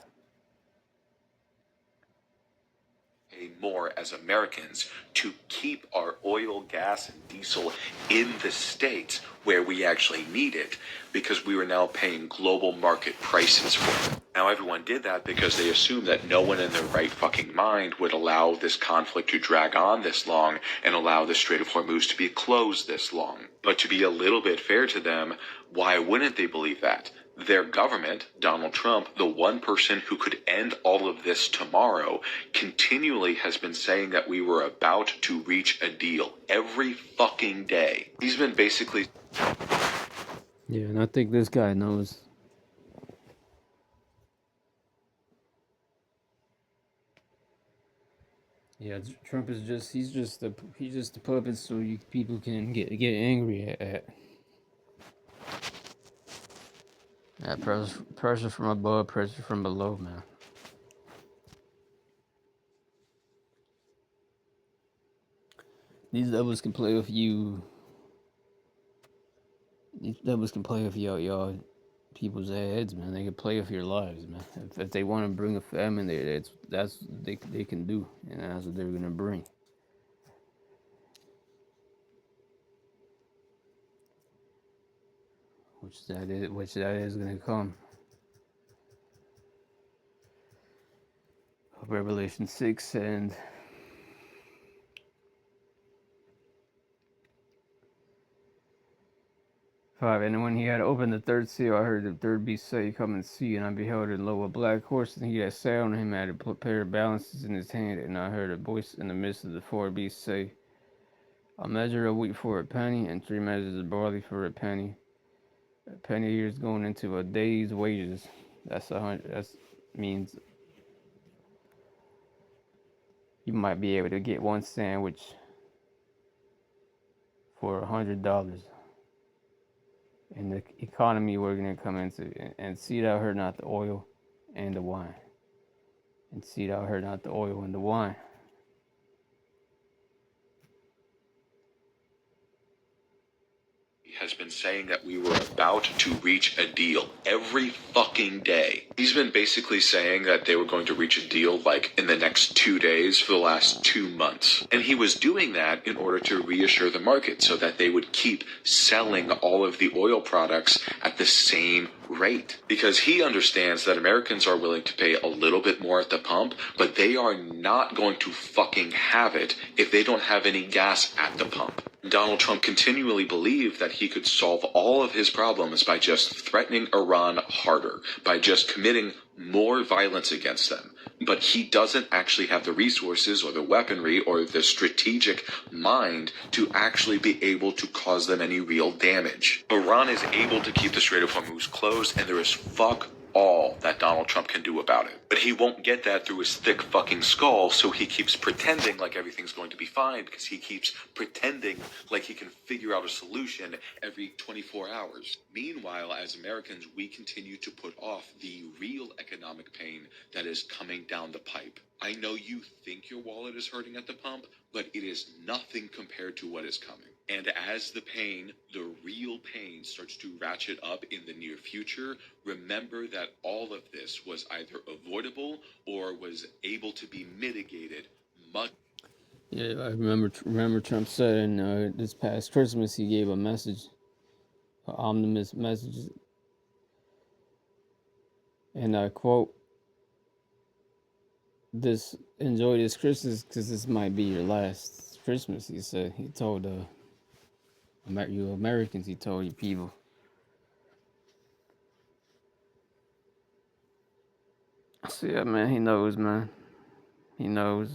More as Americans to keep our oil, gas, and diesel in the States where we actually need it, because we were now paying global market prices for it. Now, everyone did that because they assumed that no one in their right fucking mind would allow this conflict to drag on this long and allow the Strait of Hormuz to be closed this long. But to be a little bit fair to them, why wouldn't they believe that? Their government, Donald Trump, the one person who could end all of this tomorrow, continually has been saying that we were about to reach a deal every fucking day. He's been basically... Yeah, and I think this guy knows. Yeah, Trump is he's just a puppet, so people can get angry at pressure from above, pressure from below, man. These devils can play with you. These devils can play with y'all people's heads, man. They can play with your lives, man. If they want to bring a famine, that's they can do, and that's what they're gonna bring. Which that is gonna come. Revelation 6 and 5. And when he had opened the third seal, I heard the third beast say, "Come and see." And I beheld, and lo, a black horse, and he that sat on him had a pair of balances in his hand. And I heard a voice in the midst of the four beasts say, "A measure of wheat for a penny, and 3 measures of barley for a penny. A penny here is going into a day's wages." That's 100. That means you might be able to get one sandwich for $100 in the economy we're going to come into. And see thou heard not the oil and the wine. And see thou heard not the oil and the wine. Has been saying that we were about to reach a deal every fucking day. He's been basically saying that they were going to reach a deal like in the next 2 days for the last 2 months. And he was doing that in order to reassure the market so that they would keep selling all of the oil products at the same rate. Because he understands that Americans are willing to pay a little bit more at the pump, but they are not going to fucking have it if they don't have any gas at the pump. Donald Trump continually believed that he could solve all of his problems by just threatening Iran harder, by just committing more violence against them. but he doesn't actually have the resources or the weaponry or the strategic mind to actually be able to cause them any real damage. Iran is able to keep the Strait of Hormuz closed, and there is fuck all that Donald Trump can do about it. But he won't get that through his thick fucking skull, so he keeps pretending like everything's going to be fine, because he keeps pretending like he can figure out a solution every 24 hours. Meanwhile, as Americans, we continue to put off the real economic pain that is coming down the pipe. I know you think your wallet is hurting at the pump, but it is nothing compared to what is coming. And as the pain, the real pain, starts to ratchet up in the near future, remember that all of this was either avoidable or was able to be mitigated much. Yeah, I remember Trump said in this past Christmas he gave a message, an omnibus message, and I quote, "This enjoy this Christmas because this might be your last Christmas." He said. He told you Americans. He told you people. So yeah, man, he knows, man. He knows.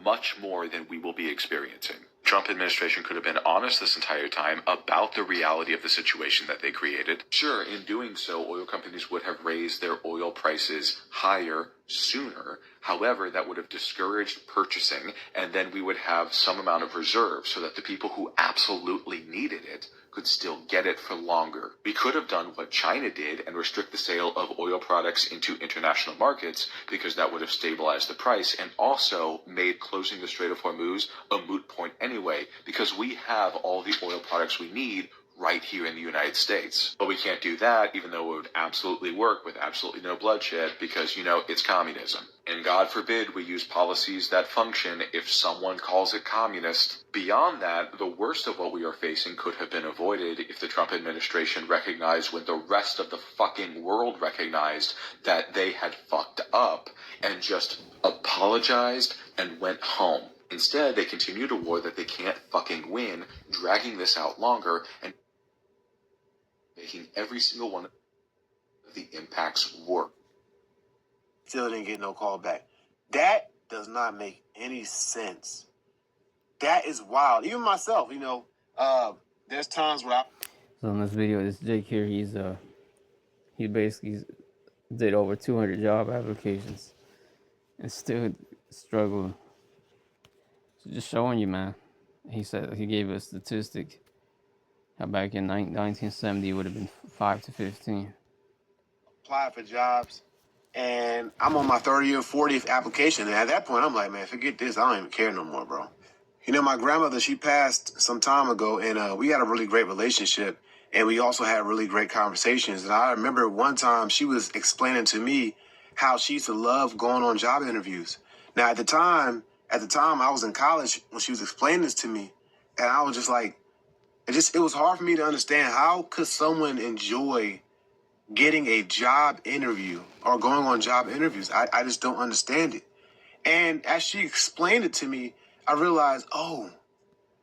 Much more than we will be experiencing. Trump administration could have been honest this entire time about the reality of the situation that they created. Sure, in doing so, oil companies would have raised their oil prices higher sooner. However, that would have discouraged purchasing, and then we would have some amount of reserve so that the people who absolutely needed it could still get it for longer. We could have done what China did and restrict the sale of oil products into international markets, because that would have stabilized the price and also made closing the Strait of Hormuz a moot point anyway, because we have all the oil products we need right here in the United States. But we can't do that, even though it would absolutely work with absolutely no bloodshed, because, it's communism. And God forbid we use policies that function if someone calls it communist. Beyond that, the worst of what we are facing could have been avoided if the Trump administration recognized, when the rest of the fucking world recognized, that they had fucked up and just apologized and went home. Instead, they continued a war that they can't fucking win, dragging this out longer and making every single one of the impacts work. Still didn't get no call back. That does not make any sense. That is wild. Even myself, there's times where So in this video, this Jake here, he basically did over 200 job applications and still struggling. So just showing you, man. He said he gave a statistic how back in 1970 it would have been 5 to 15. apply for jobs, and I'm on my 30th, 40th application. And at that point, I'm like, man, forget this. I don't even care no more, bro. My grandmother, she passed some time ago, and we had a really great relationship, and we also had really great conversations. And I remember one time she was explaining to me how she used to love going on job interviews. Now, at the time, I was in college when she was explaining this to me, and I was just like, it was hard for me to understand, how could someone enjoy getting a job interview or going on job interviews. I just don't understand it. And as she explained it to me, I realized,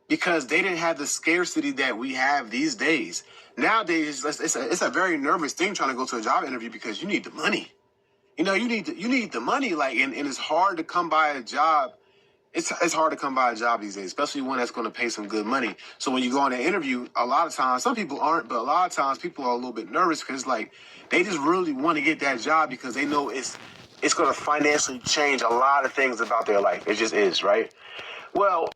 because they didn't have the scarcity that we have these days. Nowadays, it's a very nervous thing trying to go to a job interview, because you need the money. You need the money, and it's hard to come by a job. It's hard to come by a job these days, especially one that's going to pay some good money. So when you go on an interview, a lot of times, some people aren't, but a lot of times people are a little bit nervous, because they just really want to get that job, because they know it's going to financially change a lot of things about their life. It just is, right? Well,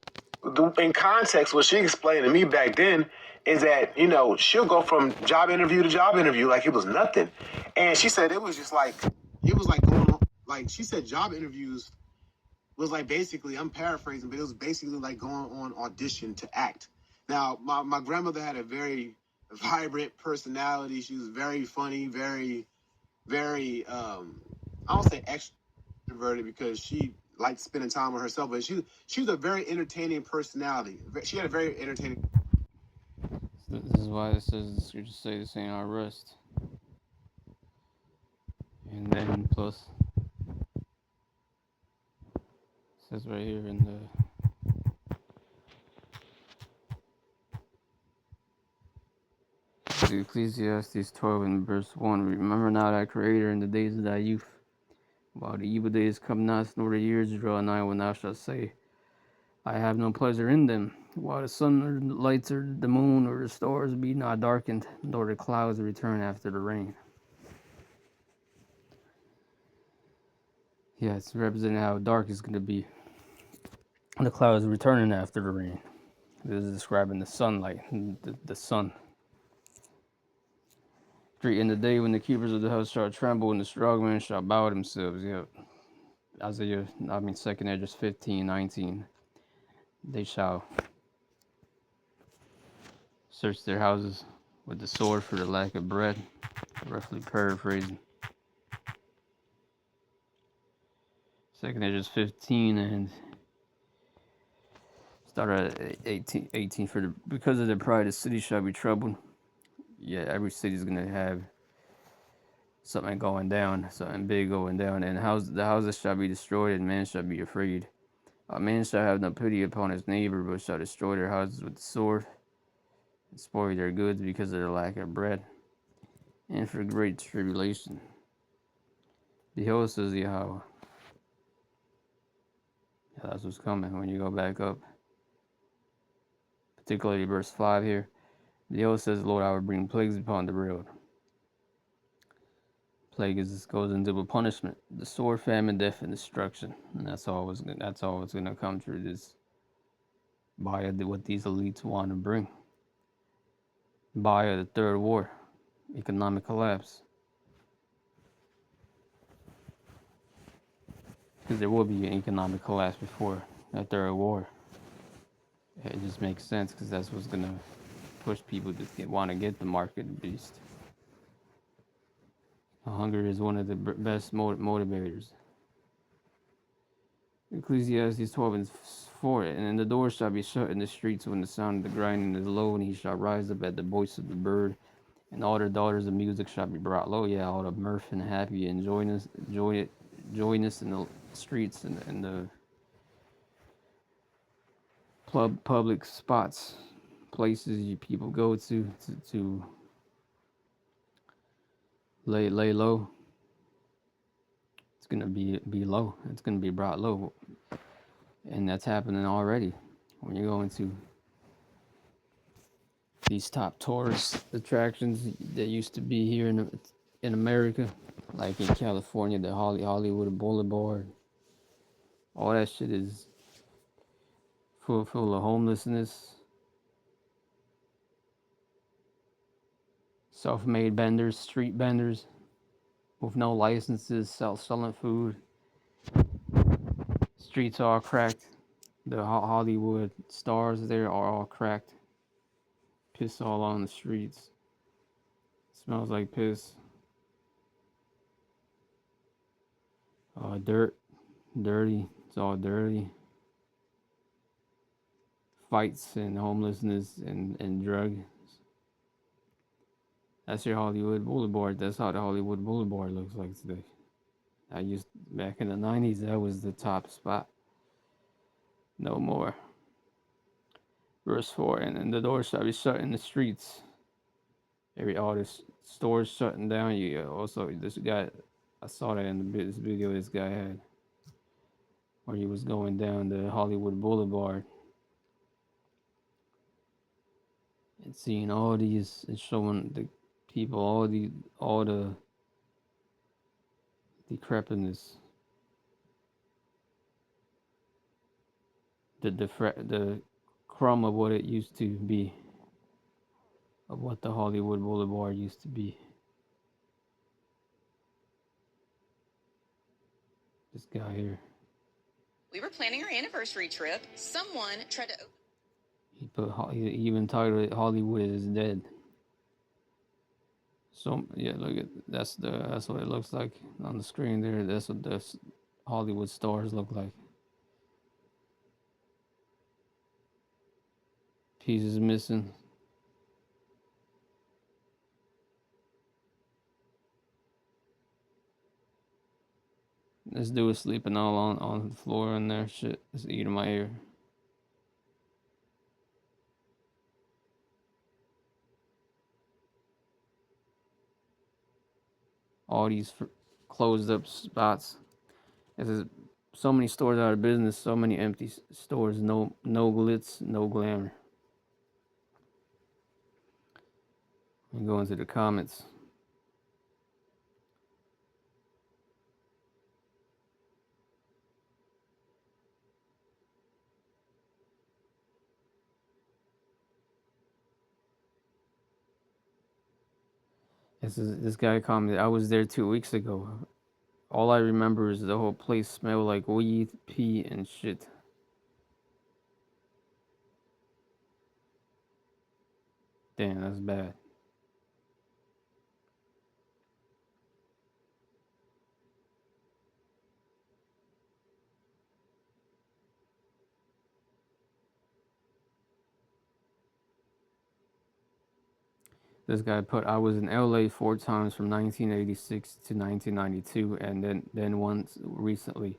in context, what she explained to me back then is that, she'll go from job interview to job interview like it was nothing. And she said it was like going on, she said job interviews was like, basically, I'm paraphrasing, but it was basically like going on audition to act. Now, my grandmother had a very vibrant personality. She was very funny, very, very, I don't say extroverted, because she liked spending time with herself, but she was a very entertaining personality. She had a very entertaining. This is why it says the scriptures say this ain't our rest. And then plus, it says right here in the Ecclesiastes 12 and verse 1, remember now thy Creator in the days of thy youth, While the evil days come not, nor the years draw nigh, when thou shalt say, I have no pleasure in them. While the sun or the lights or the moon or the stars be not darkened, nor the clouds return after the rain. Yeah, it's representing how dark it's going to be. The clouds returning after the rain. This is describing the sunlight, the sun. 3 in the day when the keepers of the house shall tremble and the strong men shall bow themselves. Yep. Isaiah, 2nd Edges 15:19. They shall search their houses with the sword for the lack of bread. Roughly paraphrasing. 2nd Edges 15 and start at 18 for the because of their pride the city shall be troubled. Yeah, every city's gonna have something going down, something big going down, and the houses shall be destroyed, and man shall be afraid. A man shall have no pity upon his neighbor, but shall destroy their houses with the sword, and spoil their goods because of their lack of bread, and for great tribulation. Behold, says Yahweh. Yeah, that's what's coming when you go back up. Particularly verse 5 here. Behold, says the Lord, I will bring plagues upon the world. Plague goes into a punishment, the sword, famine, death, and destruction, and that's all it's gonna come through this by what these elites want to bring. By the third war, economic collapse, because there will be an economic collapse before that third war. It just makes sense because that's what's gonna push people to want to get the market beast. Hunger is one of the best motivators. Ecclesiastes 12:4, and then the door shall be shut in the streets when the sound of the grinding is low, and he shall rise up at the voice of the bird, and all their daughters of music shall be brought low. Yeah, all the mirth and happy and joyness in the streets and the public spots, places people go to lay low. It's gonna be low. It's gonna be brought low, and that's happening already. When you go into these top tourist attractions that used to be here in America, like in California, the Hollywood Boulevard, all that shit is full of homelessness, self-made vendors, street vendors with no licenses, selling food. Streets are all cracked. The Hollywood stars there are all cracked. Piss all on the streets. Smells like piss. Dirty. It's all dirty. Fights and homelessness and drugs. That's your Hollywood Boulevard. That's how the Hollywood Boulevard looks like today. Back in the 90s, that was the top spot. No more. Verse 4, and then the doors shall be shut in the streets. All the stores shutting down. You also, this guy, I saw that in this video this guy had, where he was going down the Hollywood Boulevard and seeing all these, and showing the people all the decrepitness, the crumb of what it used to be, of what the Hollywood Boulevard used to be. This guy here. We were planning our anniversary trip. Someone tried to. He even titled it "Hollywood is Dead." So yeah, look at that's what it looks like on the screen there. That's what the Hollywood stars look like. Pieces missing. This dude is sleeping all on the floor in there. Shit, it's eating my ear. All these closed up spots. This is so many stores out of business, so many empty stores, no glitz, no glamour. And go into the comments. This guy commented, I was there 2 weeks ago. All I remember is the whole place smelled like weed, pee, and shit. Damn, that's bad. This guy put, I was in LA 4 times from 1986 to 1992 and then once recently.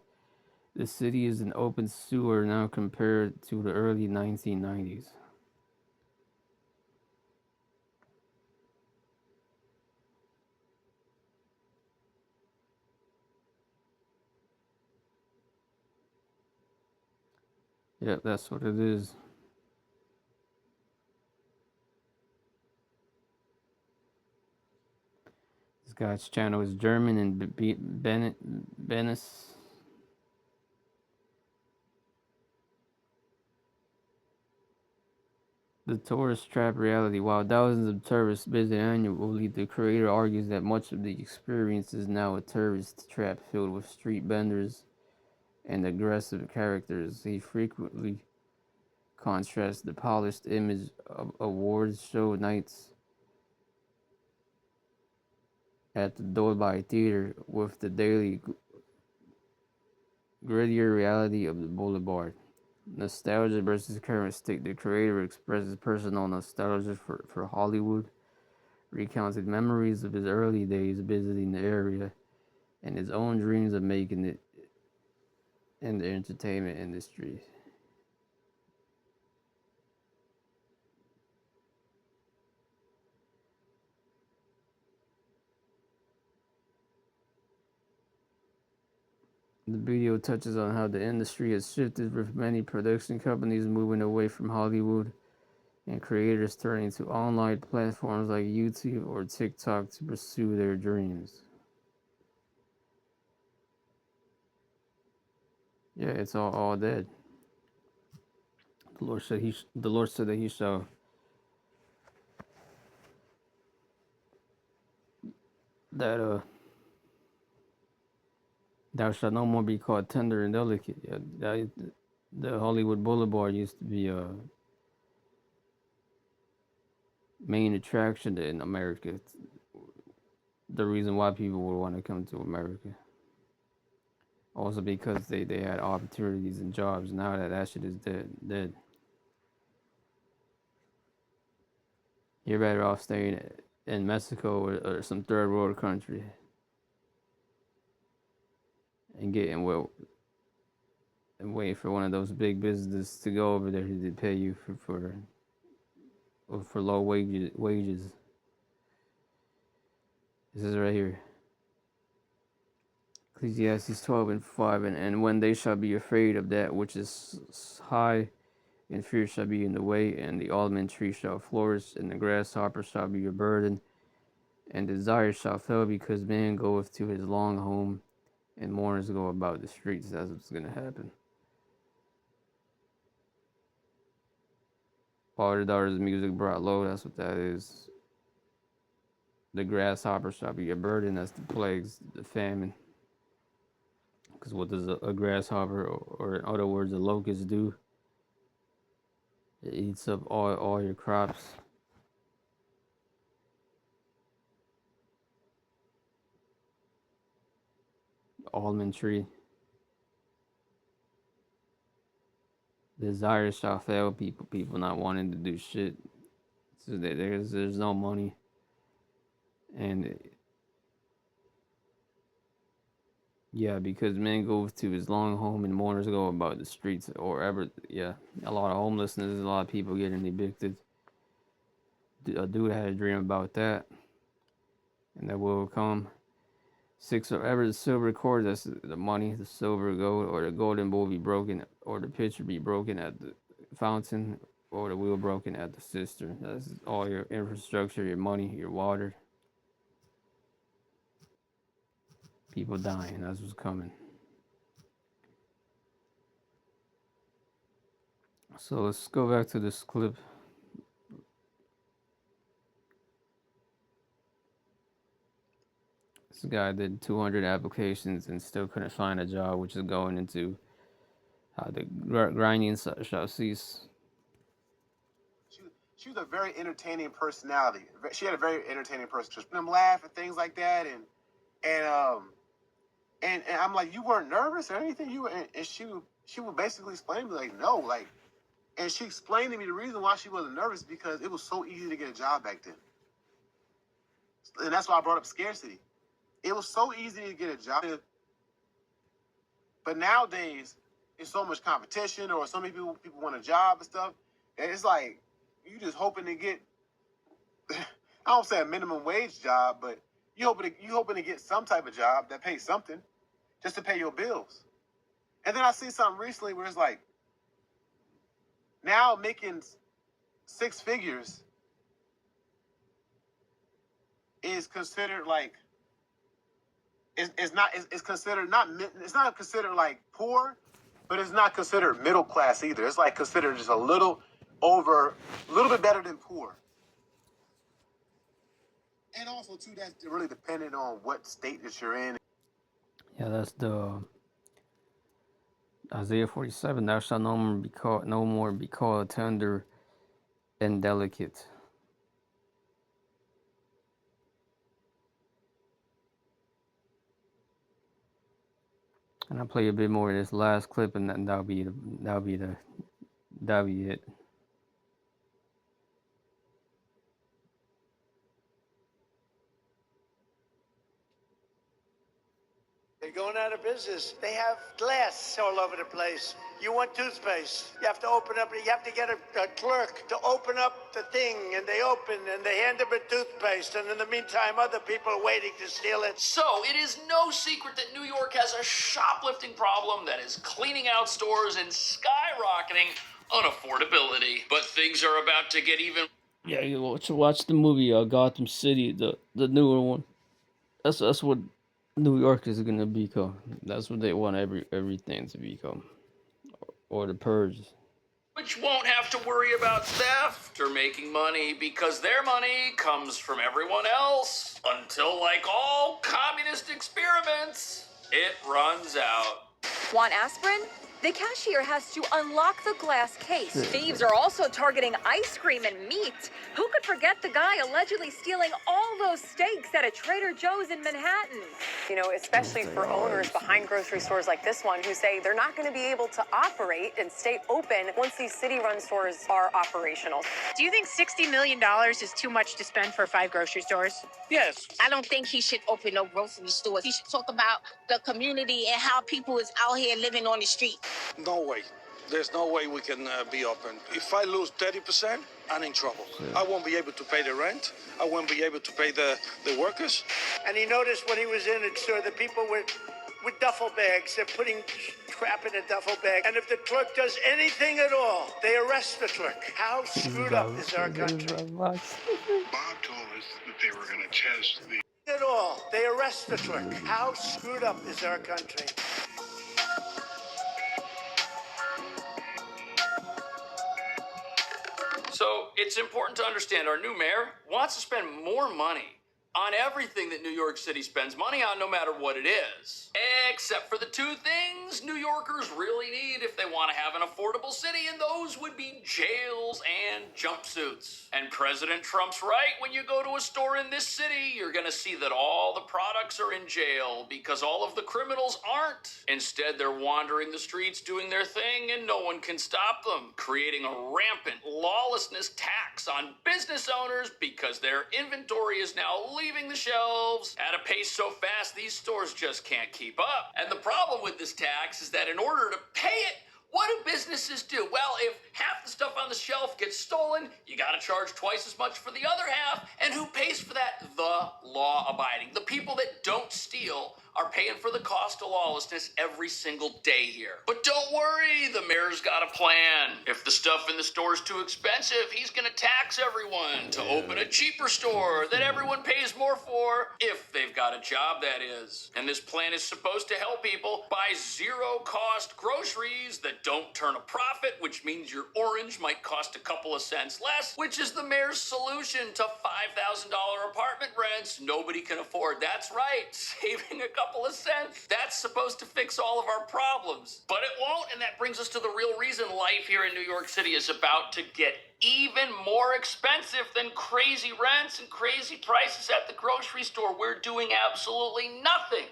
The city is an open sewer now compared to the early 1990s. Yep, that's what it is. This guy's channel is German and Benis. The tourist trap reality. While thousands of tourists visit annually, the creator argues that much of the experience is now a tourist trap filled with street vendors and aggressive characters. He frequently contrasts the polished image of awards show nights at the Dolby Theater with the daily grittier reality of the boulevard. Nostalgia versus current state. The creator expresses personal nostalgia for Hollywood, recounted memories of his early days visiting the area, and his own dreams of making it in the entertainment industry. The video touches on how the industry has shifted, with many production companies moving away from Hollywood and creators turning to online platforms like YouTube or TikTok to pursue their dreams. Yeah, it's all dead. The Lord said that he shall that thou shalt no more be called tender and delicate. Yeah, the Hollywood Boulevard used to be a main attraction in America. It's the reason why people would want to come to America. Also because they had opportunities and jobs. Now that shit is dead. You're better off staying in Mexico or some third world country and getting well and waiting for one of those big businesses to go over there to pay you for low wages. This is right here. Ecclesiastes 12:5, and when they shall be afraid of that which is high, and fear shall be in the way, and the almond tree shall flourish, and the grasshopper shall be your burden, and desire shall fail, because man goeth to his long home, and mourners go about the streets. That's what's gonna happen. All the daughters of music brought low. That's what that is. The grasshopper shall be your burden. That's the plagues, the famine. Because what does a grasshopper, or in other words, a locust do? It eats up all your crops. Almond tree. Desire shall fail. People not wanting to do shit. So there's no money, and yeah, because man goes to his long home and mourners go about the streets or ever. Yeah, a lot of homelessness, a lot of people getting evicted. A dude had a dream about that, and that will come. 6 whatever the silver records, that's the money, the silver, gold, or the golden bowl be broken, or the pitcher be broken at the fountain, or the wheel broken at the cistern. That's all your infrastructure, your money, your water. People dying. That's what's coming. So let's go back to this clip. This guy did 200 applications and still couldn't find a job, which is going into how the grinding shall cease. She was a very entertaining personality. She had a very entertaining person. Just them laugh and things like that, and I'm like, you weren't nervous or anything. You were, and she would basically explain to me like, no, like, and she explained to me the reason why she wasn't nervous because it was so easy to get a job back then, and that's why I brought up scarcity. It was so easy to get a job, but nowadays it's so much competition, or so many people want a job and stuff, and it's like you just hoping to get. I don't say a minimum wage job, but you hoping to get some type of job that pays something, just to pay your bills. And then I see something recently where it's like, now making 6 figures is considered like, it's not considered like poor, but it's not considered middle class either. It's like considered just a little bit better than poor. And also too, that's really dependent on what state that you're in. Yeah, that's the Isaiah 47. Thou shalt no more be called tender and delicate. And I'll play a bit more of this last clip, and then that'll be it. They're going out of business. They have glass all over the place. You want toothpaste. You have to open up, you have to get a clerk to open up the thing, and they open, and they hand them a toothpaste, and in the meantime, other people are waiting to steal it. So, it is no secret that New York has a shoplifting problem that is cleaning out stores and skyrocketing unaffordability. But things are about to get even. Yeah, you watch the movie Gotham City, the newer one. That's what New York is gonna become. That's what they want everything to become, or the purge. Which won't have to worry about theft or making money because their money comes from everyone else until, like all communist experiments, it runs out. Want aspirin? The cashier has to unlock the glass case. Thieves are also targeting ice cream and meat. Who could forget the guy allegedly stealing all those steaks at a Trader Joe's in Manhattan? You know, especially for owners behind grocery stores like this one who say they're not going to be able to operate and stay open once these city-run stores are operational. Do you think $60 million is too much to spend for 5 grocery stores? Yes. I don't think he should open no grocery stores. He should talk about the community and how people is out here living on the street. No way. There's no way we can be open. If I lose 30%, I'm in trouble. I won't be able to pay the rent. I won't be able to pay the workers. And he noticed when he was in the store, the people with duffel bags, they're putting crap in a duffel bag. And if the clerk does anything at all, they arrest the clerk. How screwed up is our country? Bob told us that they were going to test the... At all, they arrest the clerk. How screwed up is our country? So it's important to understand our new mayor wants to spend more money on everything that New York City spends money on, no matter what it is. Except for the 2 things New Yorkers really need if they want to have an affordable city, and those would be jails and jumpsuits. And President Trump's right. When you go to a store in this city, you're going to see that all the products are in jail because all of the criminals aren't. Instead, they're wandering the streets doing their thing, and no one can stop them, creating a rampant lawlessness tax on business owners because their inventory is now leaving the shelves at a pace so fast these stores just can't keep up. And the problem with this tax is that in order to pay it, What do businesses do? Well, if half the stuff on the shelf gets stolen, you gotta charge twice as much for the other half. And who pays for that? The law abiding. The people that don't steal are paying for the cost of lawlessness every single day here. But don't worry, the mayor's got a plan. If the stuff in the store is too expensive, he's gonna tax everyone to open a cheaper store that everyone pays more for, if they've got a job, that is. And this plan is supposed to help people buy zero-cost groceries that don't turn a profit, which means your orange might cost a couple of cents less, which is the mayor's solution to $5,000 apartment rents nobody can afford. That's right, saving a couple of cents. That's supposed to fix all of our problems. But it won't, and that brings us to the real reason life here in New York City is about to get even more expensive than crazy rents and crazy prices at the grocery store. We're doing absolutely nothing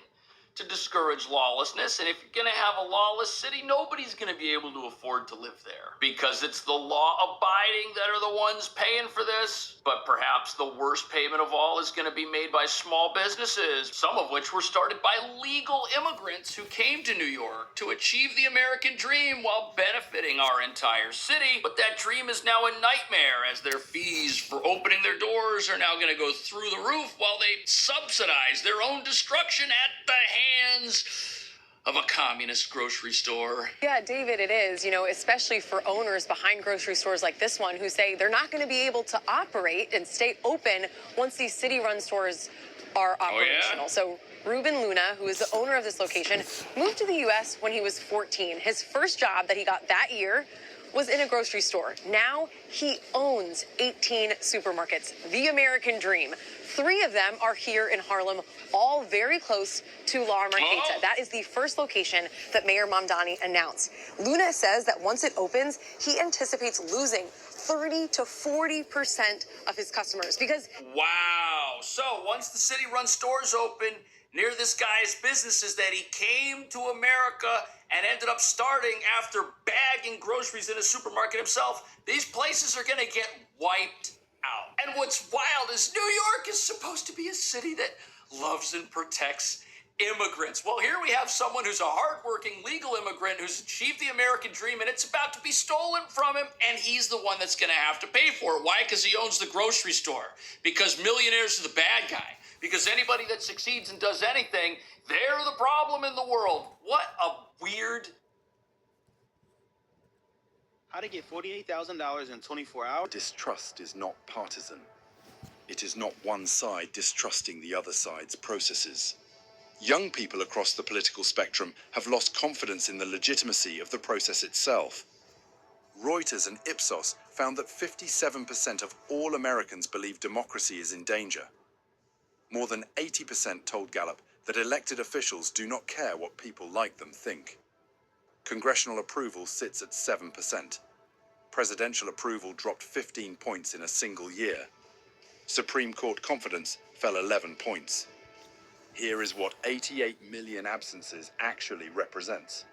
to discourage lawlessness, and if you're gonna have a lawless city, nobody's gonna be able to afford to live there, because it's the law-abiding that are the ones paying for this. But perhaps the worst payment of all is gonna be made by small businesses, some of which were started by legal immigrants who came to New York to achieve the American dream while benefiting our entire city. But that dream is now a nightmare, as their fees for opening their doors are now gonna go through the roof while they subsidize their own destruction at the hands of a communist grocery store. Yeah, David, it is, especially for owners behind grocery stores like this one who say they're not going to be able to operate and stay open once these city-run stores are operational. Oh, yeah? So Ruben Luna, who is the owner of this location, moved to the U.S. when he was 14. His first job that he got that year was in a grocery store. Now he owns 18 supermarkets, the American dream. 3 of them are here in Harlem, all very close to La Marqueta. That is the first location that Mayor Mamdani announced. Luna says that once it opens, he anticipates losing 30 to 40% of his customers because... Wow. So once the city-run stores open near this guy's businesses that he came to America and ended up starting after bagging groceries in a supermarket himself, these places are going to get wiped out. And what's wild is New York is supposed to be a city that loves and protects immigrants. Well, here we have someone who's a hardworking legal immigrant who's achieved the American dream, and it's about to be stolen from him, and he's the one that's going to have to pay for it. Why? Because he owns the grocery store. Because millionaires are the bad guy. Because anybody that succeeds and does anything, they're the problem in the world. What a weird... How to get $48,000 in 24 hours? Distrust is not partisan. It is not one side distrusting the other side's processes. Young people across the political spectrum have lost confidence in the legitimacy of the process itself. Reuters and Ipsos found that 57% of all Americans believe democracy is in danger. More than 80% told Gallup that elected officials do not care what people like them think. Congressional approval sits at 7%. Presidential approval dropped 15 points in a single year. Supreme Court confidence fell 11 points. Here is what 88 million absences actually represents.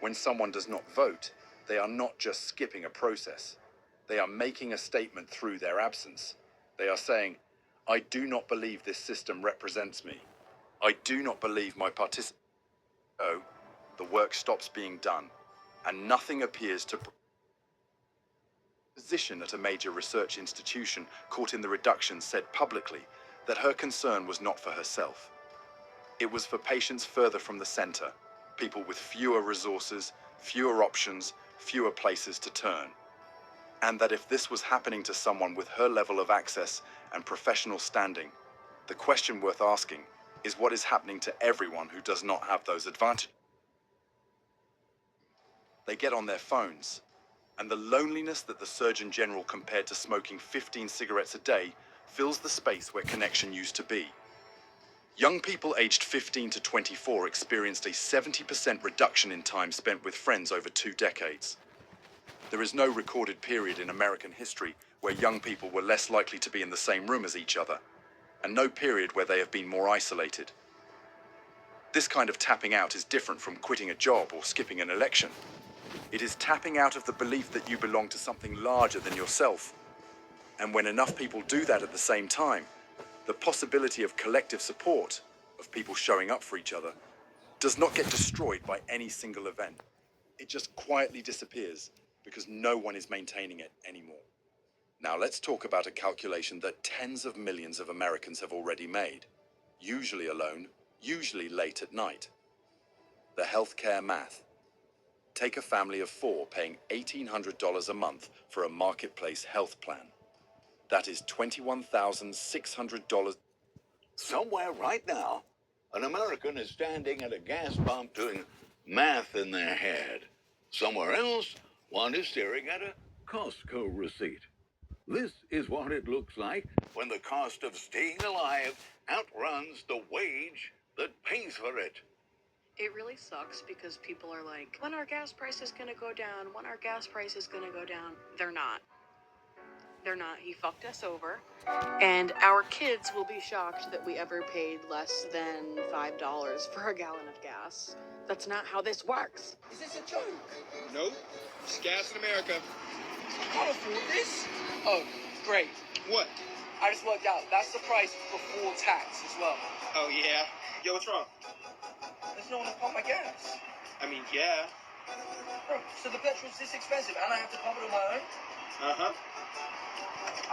When someone does not vote, they are not just skipping a process. They are making a statement through their absence. They are saying, I do not believe this system represents me. I do not believe my participation. Oh, the work stops being done, and nothing appears to... Physician at a major research institution caught in the reduction said publicly that her concern was not for herself. It was for patients further from the center, people with fewer resources, fewer options, fewer places to turn. And that if this was happening to someone with her level of access and professional standing, the question worth asking is what is happening to everyone who does not have those advantages. They get on their phones, and the loneliness that the Surgeon General compared to smoking 15 cigarettes a day fills the space where connection used to be. Young people aged 15 to 24 experienced a 70% reduction in time spent with friends over 2 decades. There is no recorded period in American history where young people were less likely to be in the same room as each other, and no period where they have been more isolated. This kind of tapping out is different from quitting a job or skipping an election. It is tapping out of the belief that you belong to something larger than yourself. And when enough people do that at the same time, the possibility of collective support, of people showing up for each other, does not get destroyed by any single event. It just quietly disappears because no one is maintaining it anymore. Now let's talk about a calculation that tens of millions of Americans have already made, usually alone, usually late at night. The healthcare math. Take a family of 4 paying $1,800 a month for a marketplace health plan. That is $21,600. Somewhere right now, an American is standing at a gas pump doing math in their head. Somewhere else, one is staring at a Costco receipt. This is what it looks like when the cost of staying alive outruns the wage that pays for it. It really sucks because people are like, when our gas price is gonna go down, when our gas price is gonna go down. They're not. They're not. He fucked us over. And our kids will be shocked that we ever paid less than $5 for a gallon of gas. That's not how this works. Is this a joke? Nope. It's gas in America. I can't afford this. Oh, great. What? I just worked out. That's the price before tax as well. Oh, yeah? Yo, what's wrong? There's no one to pump my gas. I mean, yeah. Bro, so the petrol's this expensive and I have to pump it on my own? Uh-huh.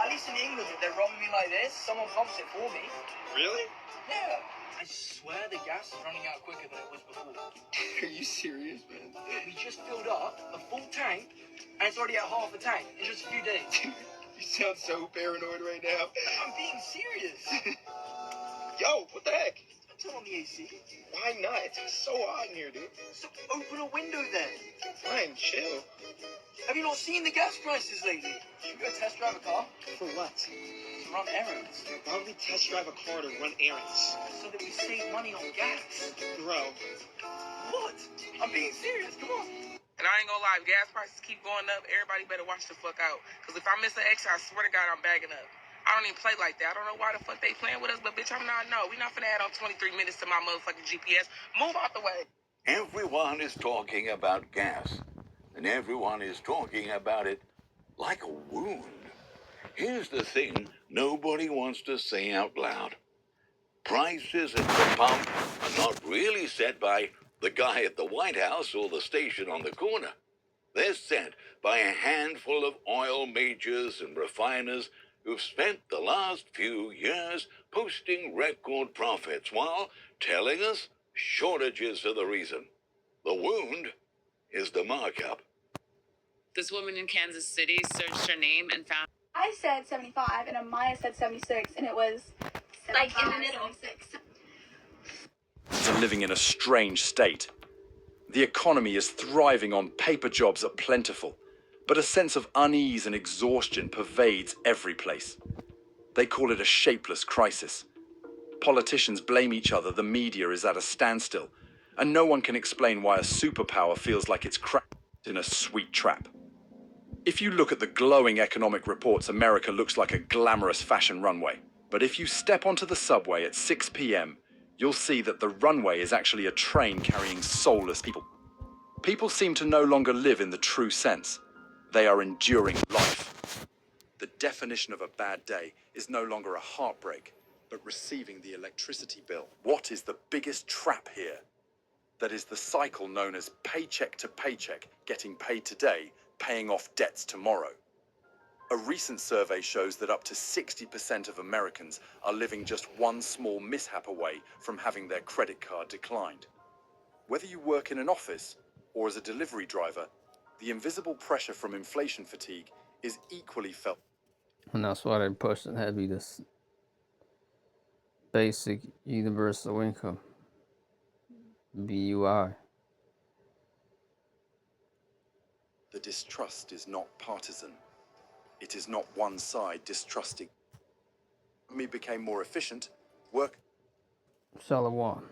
At least in England, if they're robbing me like this, someone pumps it for me. Really? Yeah. I swear the gas is running out quicker than it was before. Are you serious, man? We just filled up a full tank, and it's already at half a tank in just a few days. You sound so paranoid right now. I'm being serious. Yo, what the heck? Turn on the AC. Why not? It's so hot in here, dude. So open a window then. Fine, chill. Have you not seen the gas prices lately? Should we go test drive a car? For what? To run errands. Why would we test drive a car to run errands? So that we save money on gas. Bro. What? I'm being serious. Come on. And I ain't gonna lie, if gas prices keep going up, everybody better watch the fuck out. Because if I miss an extra, I swear to God, I'm bagging up. I don't even play like that. I don't know why the fuck they playing with us, but bitch, I'm not. No, we not finna add on 23 minutes to my motherfucking GPS. Move out the way. Everyone is talking about gas, and everyone is talking about it like a wound. Here's the thing nobody wants to say out loud. Prices at the pump are not really set by the guy at the White House or the station on the corner. They're set by a handful of oil majors and refiners who've spent the last few years posting record profits while telling us shortages are the reason. The wound is the markup. This woman in Kansas City searched her name and found. I said 75 and Amaya said 76, and it was like in the middle. 76. Are living in a strange state. The economy is thriving on paper jobs are plentiful, but a sense of unease and exhaustion pervades every place. They call it a shapeless crisis. Politicians blame each other, the media is at a standstill, and no one can explain why a superpower feels like it's trapped in a sweet trap. If you look at the glowing economic reports, America looks like a glamorous fashion runway. But if you step onto the subway at 6 p.m., you'll see that the runway is actually a train carrying soulless people. People seem to no longer live in the true sense. They are enduring life. The definition of a bad day is no longer a heartbreak, but receiving the electricity bill. What is the biggest trap here? That is the cycle known as paycheck to paycheck, getting paid today, paying off debts tomorrow. A recent survey shows that up to 60% of Americans are living just one small mishap away from having their credit card declined. Whether you work in an office or as a delivery driver, the invisible pressure from inflation fatigue is equally felt. And that's why they're pushing heavy this basic universal income, BUI. The distrust is not partisan. It is not one side distrusting. Me became more efficient. Work. Shalom.